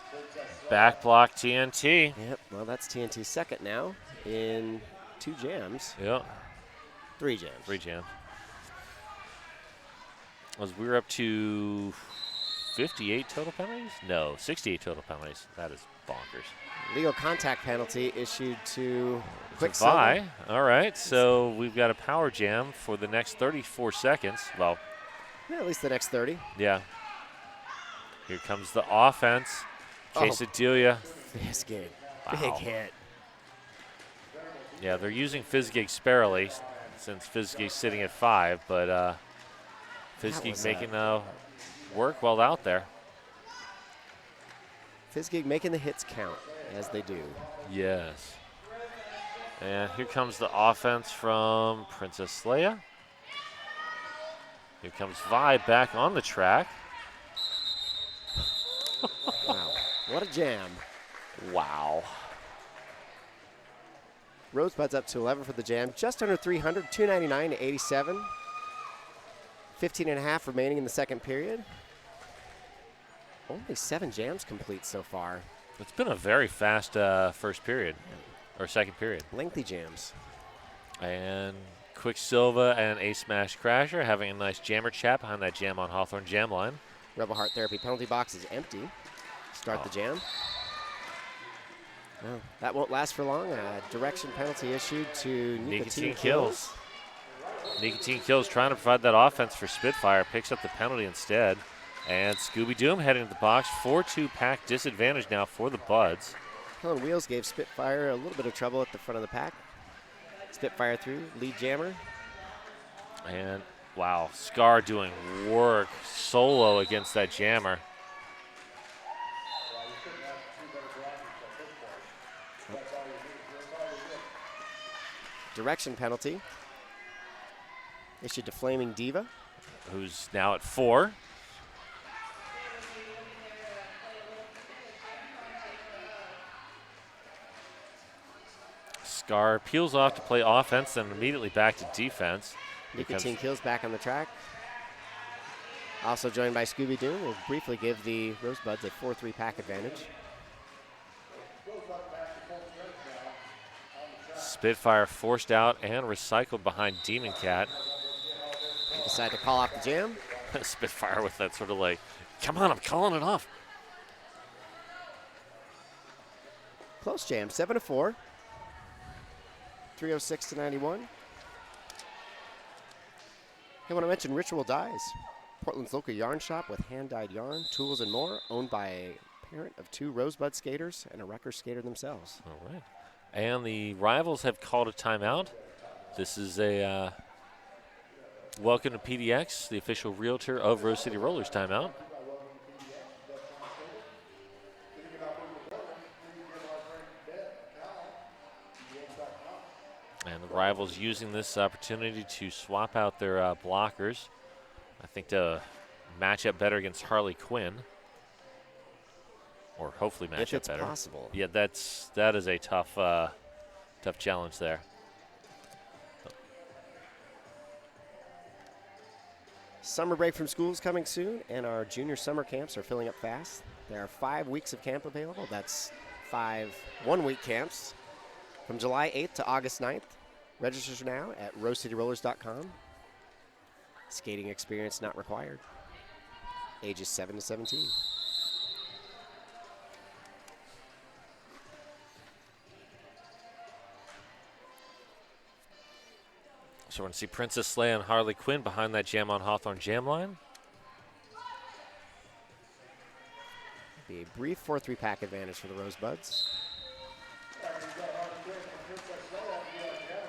Speaker 2: Back block TNT.
Speaker 1: Yep, well, that's TNT's second now in 2 jams.
Speaker 2: Yep.
Speaker 1: 3 jams.
Speaker 2: 3 jams. We're up to 58 total penalties? No, 68 total penalties. That is bonkers.
Speaker 1: Legal contact penalty issued to
Speaker 2: Quicksilver. Vi. All right, so we've got a power jam for the next 34 seconds. Well,
Speaker 1: yeah, at least the next 30.
Speaker 2: Yeah. Here comes the offense. Quesadilla.
Speaker 1: Fizzgig.
Speaker 2: Wow.
Speaker 1: Big hit.
Speaker 2: Yeah, they're using Fizzgig sparingly since Fizzgig's sitting at 5, but Fizzgig making work well out there.
Speaker 1: Fizzgig making the hits count, as they do.
Speaker 2: Yes. And here comes the offense from Princess Leia. Here comes Vi back on the track.
Speaker 1: Wow, what a jam.
Speaker 2: Wow.
Speaker 1: Rosebuds up to 11 for the jam. Just under 300, 299 to 87. 15 and a half remaining in the second period. Only 7 jams complete so far.
Speaker 2: It's been a very fast first period, or second period.
Speaker 1: Lengthy jams.
Speaker 2: And Quicksilver and Ace Smash Crasher having a nice jammer chat behind that jam on Hawthorne jam line.
Speaker 1: Rebel Heart Therapy penalty box is empty. Start the jam. Well, that won't last for long. Direction penalty issued to Nicotine Kills.
Speaker 2: Nicotine Kills trying to provide that offense for Spitfire. Picks up the penalty instead. And Scooby Doom heading to the box. 4-2 pack disadvantage now for the Buds.
Speaker 1: Helen Wheels gave Spitfire a little bit of trouble at the front of the pack. Spitfire through, lead jammer.
Speaker 2: And, wow, Scar doing work solo against that jammer.
Speaker 1: Direction penalty issued to Flaming Diva,
Speaker 2: who's now at 4. Scar peels off to play offense, then immediately back to defense.
Speaker 1: Nicotine Kills back on the track. Also joined by Scooby Doo. We'll briefly give the Rosebuds a 4-3 pack advantage.
Speaker 2: Spitfire forced out and recycled behind Demon Cat.
Speaker 1: They decide to call off the jam.
Speaker 2: Spitfire with that sort of like, come on, I'm calling it off.
Speaker 1: Close jam, 7-4. 306 to 91. Hey, want to mention Ritual Dyes, Portland's local yarn shop with hand-dyed yarn, tools, and more, owned by a parent of 2 Rosebud skaters and a Wrecker skater themselves.
Speaker 2: All right. And the Rivals have called a timeout. This is a welcome to PDX, the official realtor of Rose City Rollers timeout. And the Rivals using this opportunity to swap out their blockers. I think to match up better against Harley Quinn. Or hopefully match up better.
Speaker 1: If it's possible.
Speaker 2: Yeah, that is a tough tough challenge there.
Speaker 1: Summer break from school is coming soon, and our junior summer camps are filling up fast. There are 5 weeks of camp available. That's 5 one-week camps from July 8th to August 9th. Register now at rosecityrollers.com. Skating experience not required. Ages 7 to 17.
Speaker 2: So we're going to see Princess Leia and Harley Quinn behind that Jam on Hawthorne jam line.
Speaker 1: Be a brief 4-3 pack advantage for the Rosebuds.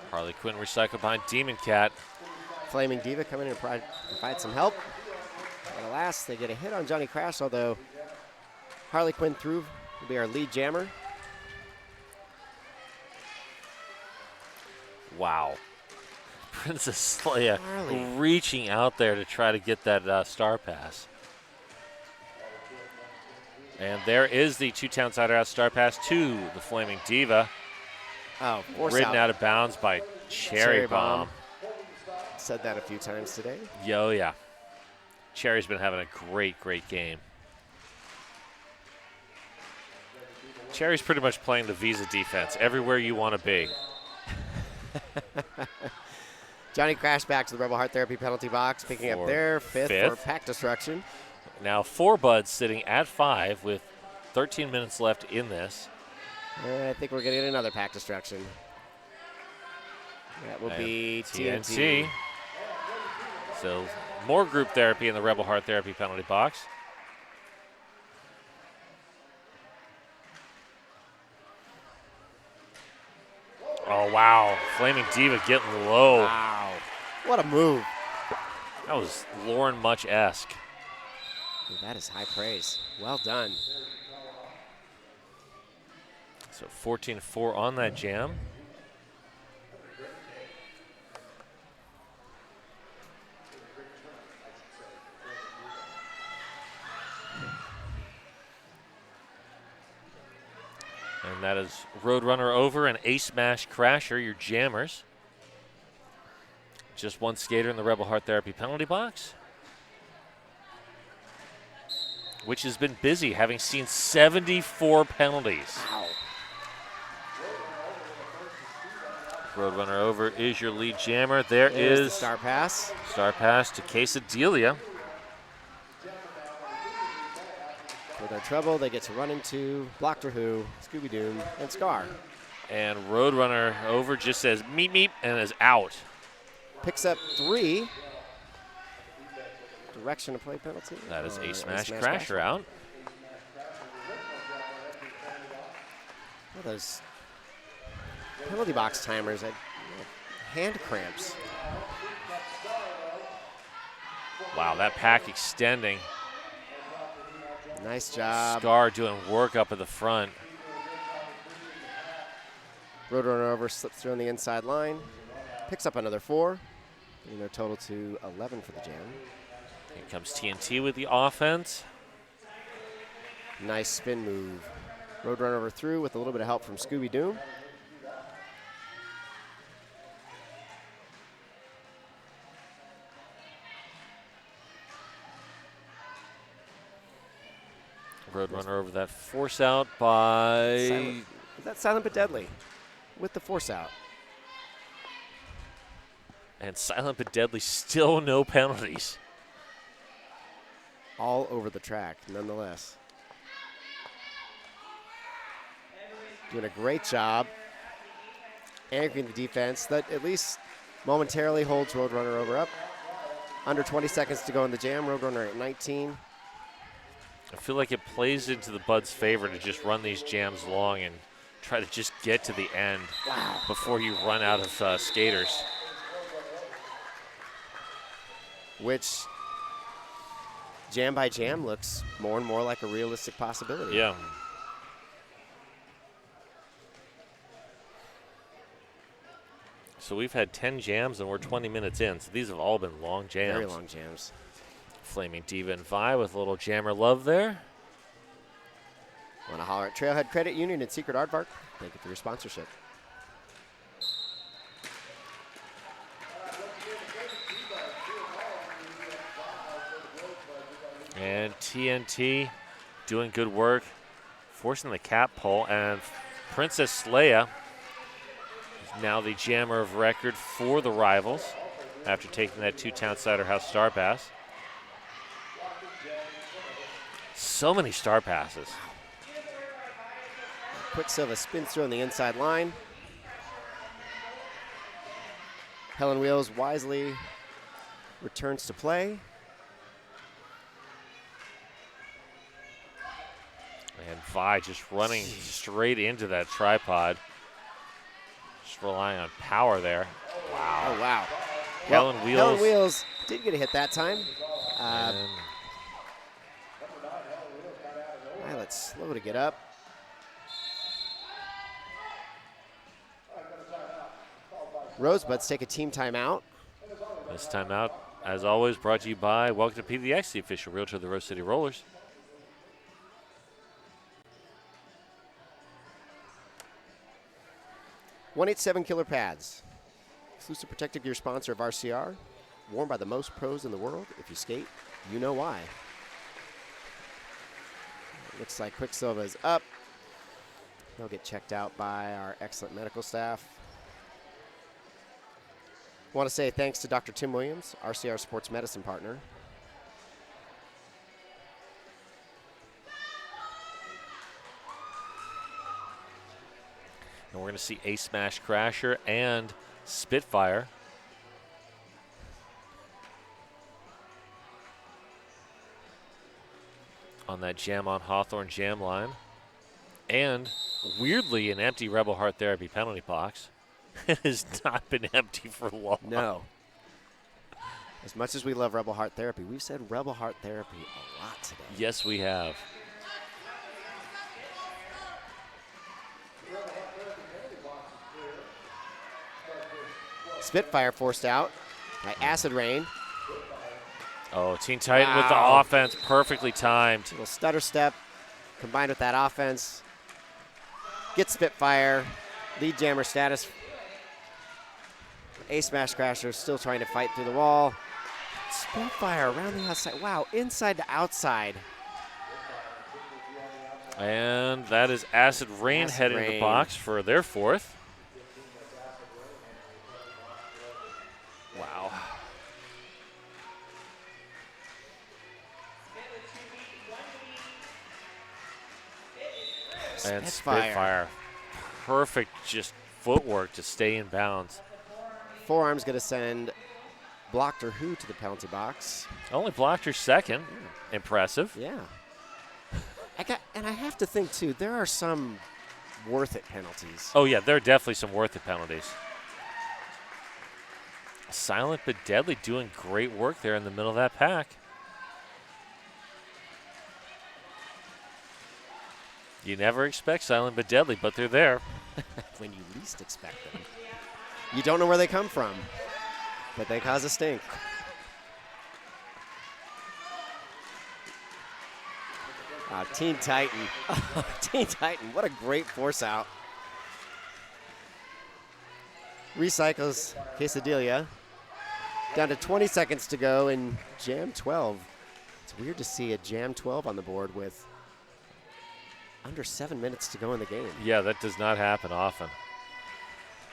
Speaker 2: Harley Quinn recycled behind Demon Cat.
Speaker 1: Flaming Diva coming in and provide some help. And alas, they get a hit on Johnny Crash, although Harley Quinn through will be our lead jammer.
Speaker 2: Wow. Princess Leia
Speaker 1: Harley.
Speaker 2: reaching out there to try to get that star pass. And there is the two-town sider out star pass to the Flaming Diva.
Speaker 1: Oh, force
Speaker 2: Ridden out of bounds by Cherry Bomb.
Speaker 1: Said that a few times today.
Speaker 2: Yo, yeah. Cherry's been having a great, great game. Cherry's pretty much playing the Visa defense everywhere you want to be.
Speaker 1: Johnny Crash back to the Rebel Heart Therapy penalty box, picking up their fifth for pack destruction.
Speaker 2: Now 4 Buds sitting at 5 with 13 minutes left in this.
Speaker 1: I think we're going to get another pack destruction. That will be TNT.
Speaker 2: So more group therapy in the Rebel Heart Therapy penalty box. Oh, wow. Flaming Diva getting low.
Speaker 1: Wow. What a move.
Speaker 2: That was Lauren Much-esque.
Speaker 1: That is high praise. Well done.
Speaker 2: So 14-4 on that jam. And that is Roadrunner over and Ace Smash Crasher, your jammers. Just one skater in the Rebel Heart Therapy penalty box, which has been busy, having seen 74 penalties.
Speaker 1: Wow.
Speaker 2: Roadrunner over is your lead jammer. There's
Speaker 1: the star pass.
Speaker 2: Star pass to Quesadilla.
Speaker 1: For their trouble, they get to run into Blocked Who, Scooby Doom, and Scar.
Speaker 2: And Roadrunner over just says meep meep and is out.
Speaker 1: Picks up 3. Direction to play penalty.
Speaker 2: That is Ace Smash Crasher out.
Speaker 1: Well, those penalty box timers had hand cramps.
Speaker 2: Wow, that pack extending.
Speaker 1: Nice job.
Speaker 2: Scar doing work up at the front.
Speaker 1: Roadrunner over, slips through on the inside line. Picks up another 4. Bringing their total to 11 for the jam.
Speaker 2: Here comes TNT with the offense.
Speaker 1: Nice spin move. Roadrunner over through with a little bit of help from Scooby Doom.
Speaker 2: Roadrunner over that force out by...
Speaker 1: Silent. Is that Silent but Deadly with the force out?
Speaker 2: And Silent but Deadly, still no penalties.
Speaker 1: All over the track, nonetheless. Doing a great job anchoring the defense that at least momentarily holds Roadrunner over up. Under 20 seconds to go in the jam. Roadrunner at 19.
Speaker 2: I feel like it plays into the Buds' favor to just run these jams long and try to just get to the end before you run out of skaters.
Speaker 1: Which, jam by jam, looks more and more like a realistic possibility.
Speaker 2: Yeah. So we've had 10 jams and we're 20 minutes in. So these have all been long jams.
Speaker 1: Very long jams.
Speaker 2: Flaming Diva and Vi with a little jammer love there.
Speaker 1: Want to holler at Trailhead Credit Union and Secret Aardvark. Thank you for your sponsorship.
Speaker 2: And TNT doing good work, forcing the cap pull, and Princess Leia is now the jammer of record for the Rivals after taking that 2-town Cider House Star Pass. So many Star Passes.
Speaker 1: Quicksilver spins through on the inside line. Helen Wheels wisely returns to play.
Speaker 2: And Vi just running straight into that tripod. Just relying on power there. Wow.
Speaker 1: Oh, wow.
Speaker 2: Helen
Speaker 1: Well,
Speaker 2: Wheels.
Speaker 1: Helen Wheels did get a hit that time. Violet's slow to get up. Rosebuds take a team timeout.
Speaker 2: This timeout, as always, brought to you by Welcome to PDX, the official realtor of the Rose City Rollers.
Speaker 1: .187 Killer Pads. Exclusive protective gear sponsor of RCR. Worn by the most pros in the world. If you skate, you know why. Looks like Quicksilver is up. He'll get checked out by our excellent medical staff. Want to say thanks to Dr. Tim Williams, RCR Sports Medicine partner.
Speaker 2: And we're going to see Ace Smash Crasher and Spitfire. On that Jam on Hawthorne jam line. And weirdly, an empty Rebel Heart Therapy penalty box. It has not been empty for long.
Speaker 1: No. As much as we love Rebel Heart Therapy, we've said Rebel Heart Therapy a lot today.
Speaker 2: Yes, we have.
Speaker 1: Spitfire forced out by Acid Rain.
Speaker 2: Oh, Teen Titan with the offense, perfectly timed.
Speaker 1: Little stutter step combined with that offense. Get Spitfire, lead jammer status. Ace Smash Crasher still trying to fight through the wall. Spitfire around the outside. Wow, inside to outside.
Speaker 2: And that is Acid Rain heading to the box for their fourth. Wow. And Spitfire. Perfect just footwork to stay in bounds.
Speaker 1: Forearm's going to send Blocked or Who to the penalty box.
Speaker 2: Only blocked her second. Yeah. Impressive.
Speaker 1: Yeah. And I have to think, too, there are some worth it penalties.
Speaker 2: Oh, yeah, there are definitely some worth it penalties. Silent but Deadly doing great work there in the middle of that pack. You never expect Silent but Deadly, but they're there.
Speaker 1: When you least expect them. You don't know where they come from, but they cause a stink. Teen Titan. Teen Titan, what a great force out. Recycles Quesadilla. Down to 20 seconds to go in Jam 12. It's weird to see a Jam 12 on the board with under 7 minutes to go in the game.
Speaker 2: Yeah, that does not happen often.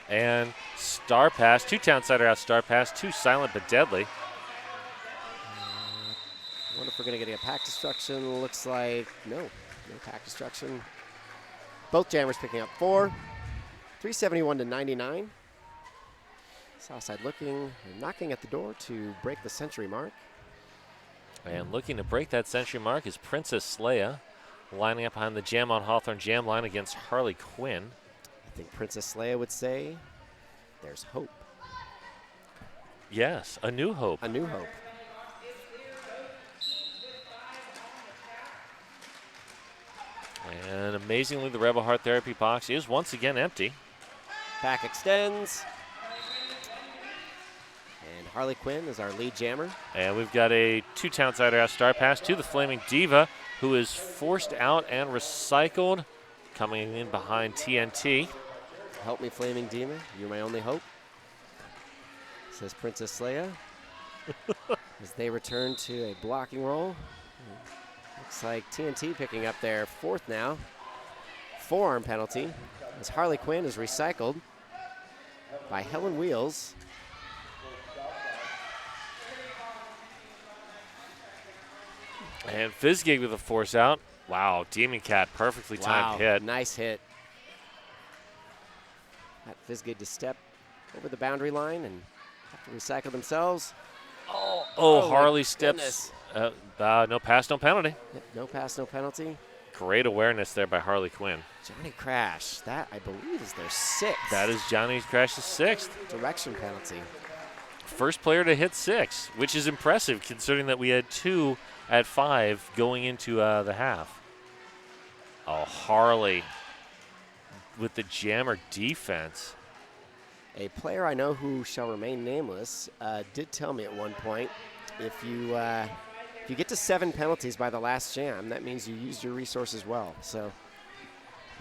Speaker 2: And Star Pass, 2-town Cider House Star Pass, 2 Silent but Deadly.
Speaker 1: I wonder if we're going to get a pack destruction. Looks like no pack destruction. Both jammers picking up 4. 371 to 99. Southside looking and knocking at the door to break the century mark.
Speaker 2: And looking to break that century mark is Princess Leia, lining up behind the Jam on Hawthorne jam line against Harley Quinn.
Speaker 1: I think Princess Leia would say, there's hope.
Speaker 2: Yes, a new hope.
Speaker 1: A new hope.
Speaker 2: And amazingly, the Rebel Heart Therapy box is once again empty.
Speaker 1: Pack extends. And Harley Quinn is our lead jammer.
Speaker 2: And we've got a 2-town Cider House Star Pass to the Flaming Diva, who is forced out and recycled, coming in behind TNT.
Speaker 1: Help me, Flaming Demon. You're my only hope. Says Princess Leia. As they return to a blocking roll. Looks like TNT picking up their fourth now. Forearm penalty as Harley Quinn is recycled by Helen Wheels.
Speaker 2: And Fizzgig with a force out. Wow, Demon Cat, perfectly timed hit.
Speaker 1: Nice hit. Got Fizzgig to step over the boundary line and have to recycle themselves.
Speaker 2: Oh, Harley steps. No pass, no penalty.
Speaker 1: Yep, no pass, no penalty.
Speaker 2: Great awareness there by Harley Quinn.
Speaker 1: Johnny Crash, that I believe is their sixth.
Speaker 2: That is Johnny Crash's sixth.
Speaker 1: Direction penalty.
Speaker 2: First player to hit 6, which is impressive considering that we had 2 at 5 going into the half. Oh, Harley with the jammer defense.
Speaker 1: A player I know who shall remain nameless did tell me at one point, if you get to 7 penalties by the last jam, that means you used your resources well. So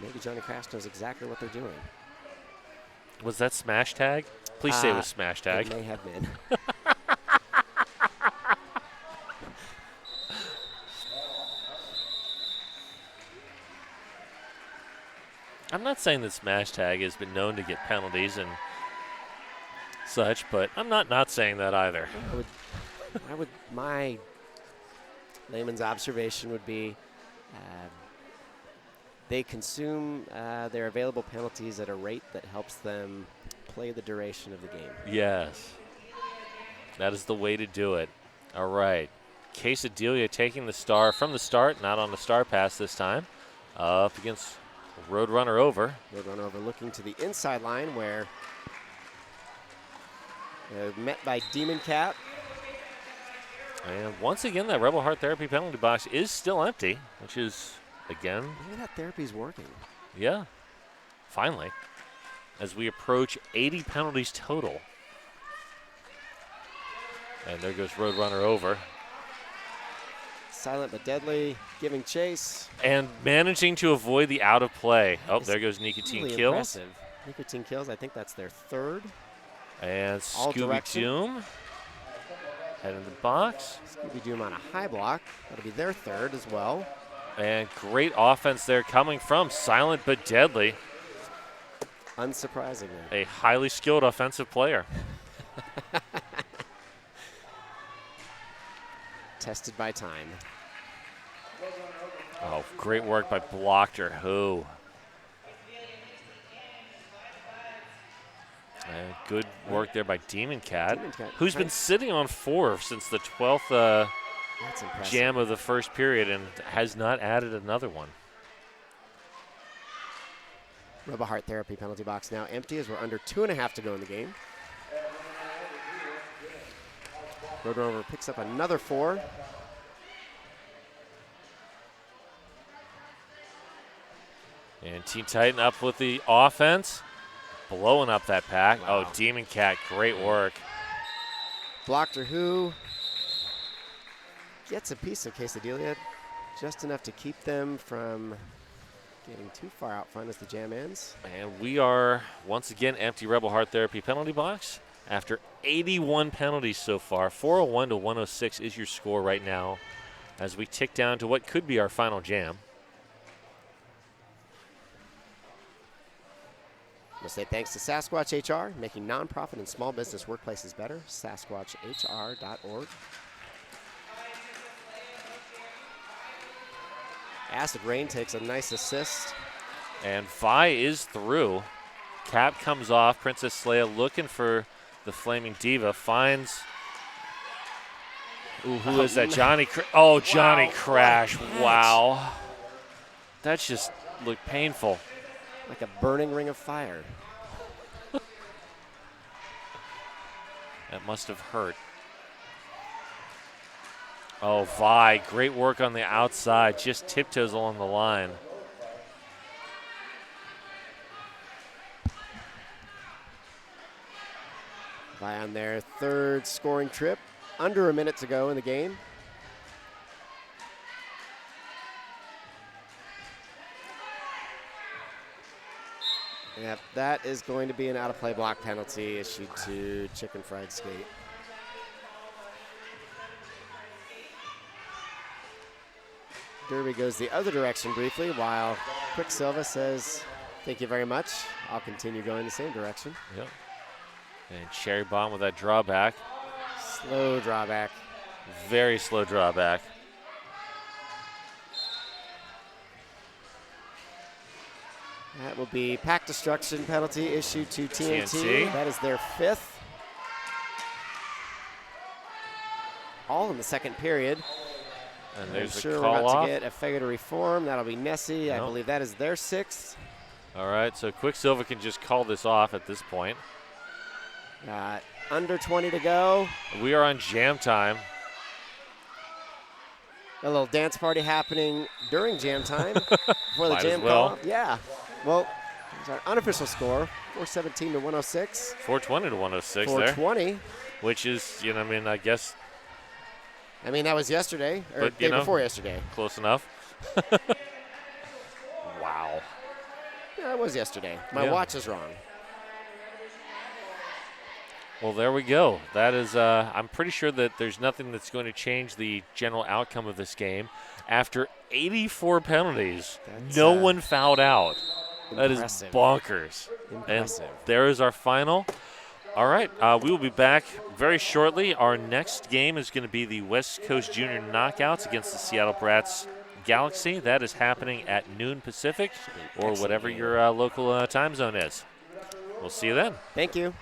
Speaker 1: maybe Johnny Crash knows exactly what they're doing.
Speaker 2: Was that smash tag? Please say it was smash tag.
Speaker 1: It may have been.
Speaker 2: I'm not saying that smash tag has been known to get penalties and such, but I'm not saying that either.
Speaker 1: My layman's observation would be they consume their available penalties at a rate that helps them play the duration of the game.
Speaker 2: Yes. That is the way to do it. All right. Quesadilla taking the star from the start, not on the star pass this time. Up against Roadrunner over.
Speaker 1: Roadrunner over looking to the inside line where met by Demon Cat.
Speaker 2: And once again, that Rebel Heart Therapy penalty box is still empty, which is, again.
Speaker 1: Maybe that therapy's working.
Speaker 2: Yeah. Finally. As we approach 80 penalties total. And there goes Roadrunner over.
Speaker 1: Silent but deadly, giving chase.
Speaker 2: And managing to avoid the out of play. Oh, there goes Nicotine
Speaker 1: really
Speaker 2: Kills.
Speaker 1: Impressive. Nicotine Kills, I think that's their third.
Speaker 2: And
Speaker 1: All
Speaker 2: Scooby
Speaker 1: direction.
Speaker 2: Doom. Head in the box.
Speaker 1: Scooby Doom on a high block. That'll be their third as well.
Speaker 2: And great offense there coming from Silent but Deadly.
Speaker 1: Unsurprisingly.
Speaker 2: A highly skilled offensive player.
Speaker 1: Tested by time.
Speaker 2: Oh, great work by Blockter Who. And good work there by Demon Cat, who's been sitting on 4 since the 12th jam of the first period and has not added another one.
Speaker 1: Rebel Heart Therapy penalty box now empty as we're under 2.5 to go in the game. Roadrunner picks up another 4.
Speaker 2: And Teen Titan up with the offense, blowing up that pack. Wow. Oh, Demon Cat, great work.
Speaker 1: Blockter Who gets a piece of Quesadilla, just enough to keep them from getting too far out front as the jam ends.
Speaker 2: And we are once again empty Rebel Heart Therapy penalty box. After 81 penalties so far, 401 to 106 is your score right now as we tick down to what could be our final jam.
Speaker 1: We'll say thanks to Sasquatch HR, making nonprofit and small business workplaces better, sasquatchr.org. Acid Rain takes a nice assist.
Speaker 2: And Vi is through. Cap comes off. Princess Leia looking for the Flaming Diva. Finds. Ooh, who is that? Johnny. Johnny Crash. Wow. That's just looked painful.
Speaker 1: Like a burning ring of fire.
Speaker 2: That must have hurt. Oh, Vi, great work on the outside. Just tiptoes along the line.
Speaker 1: Vi on their third scoring trip. Under a minute to go in the game. Yep, that is going to be an out-of-play block penalty issued to Chicken Fried Skate. Derby goes the other direction briefly, while Quicksilver says, thank you very much. I'll continue going the same direction.
Speaker 2: Yep. And Cherry Bomb with that drawback.
Speaker 1: Slow drawback.
Speaker 2: Very slow drawback.
Speaker 1: That will be pack destruction penalty issued to TNT.
Speaker 2: TNT.
Speaker 1: That is their 5th. All in the second period.
Speaker 2: And there's
Speaker 1: I'm sure
Speaker 2: a
Speaker 1: we're
Speaker 2: call
Speaker 1: about
Speaker 2: off.
Speaker 1: to get a failure to reform. That'll be Nessie. I
Speaker 2: Nope.
Speaker 1: believe that is their 6th.
Speaker 2: All right, so Quicksilver can just call this off at this point.
Speaker 1: Under 20 to go.
Speaker 2: We are on jam time.
Speaker 1: A little dance party happening during jam time before the
Speaker 2: Might as
Speaker 1: jam
Speaker 2: well.
Speaker 1: call. Yeah. Well, it's our unofficial score, 417 to 106.
Speaker 2: 420 to 106 there,
Speaker 1: 420.
Speaker 2: which is, you know, I mean, I guess
Speaker 1: I mean, that was yesterday, or
Speaker 2: But,
Speaker 1: day
Speaker 2: you know,
Speaker 1: before yesterday.
Speaker 2: close enough. Wow.
Speaker 1: Yeah, it was yesterday. My
Speaker 2: Yeah.
Speaker 1: watch is wrong.
Speaker 2: Well, there we go. That is, I'm pretty sure that there's nothing that's going to change the general outcome of this game. After 84 penalties,
Speaker 1: That's,
Speaker 2: no one fouled out. That is
Speaker 1: impressive.
Speaker 2: bonkers.
Speaker 1: Impressive.
Speaker 2: And there is our final. All right, we will be back very shortly. Our next game is going to be the West Coast Junior Knockouts against the Seattle Brats Galaxy. That is happening at noon Pacific or whatever your local time zone is. We'll see you then.
Speaker 1: Thank you.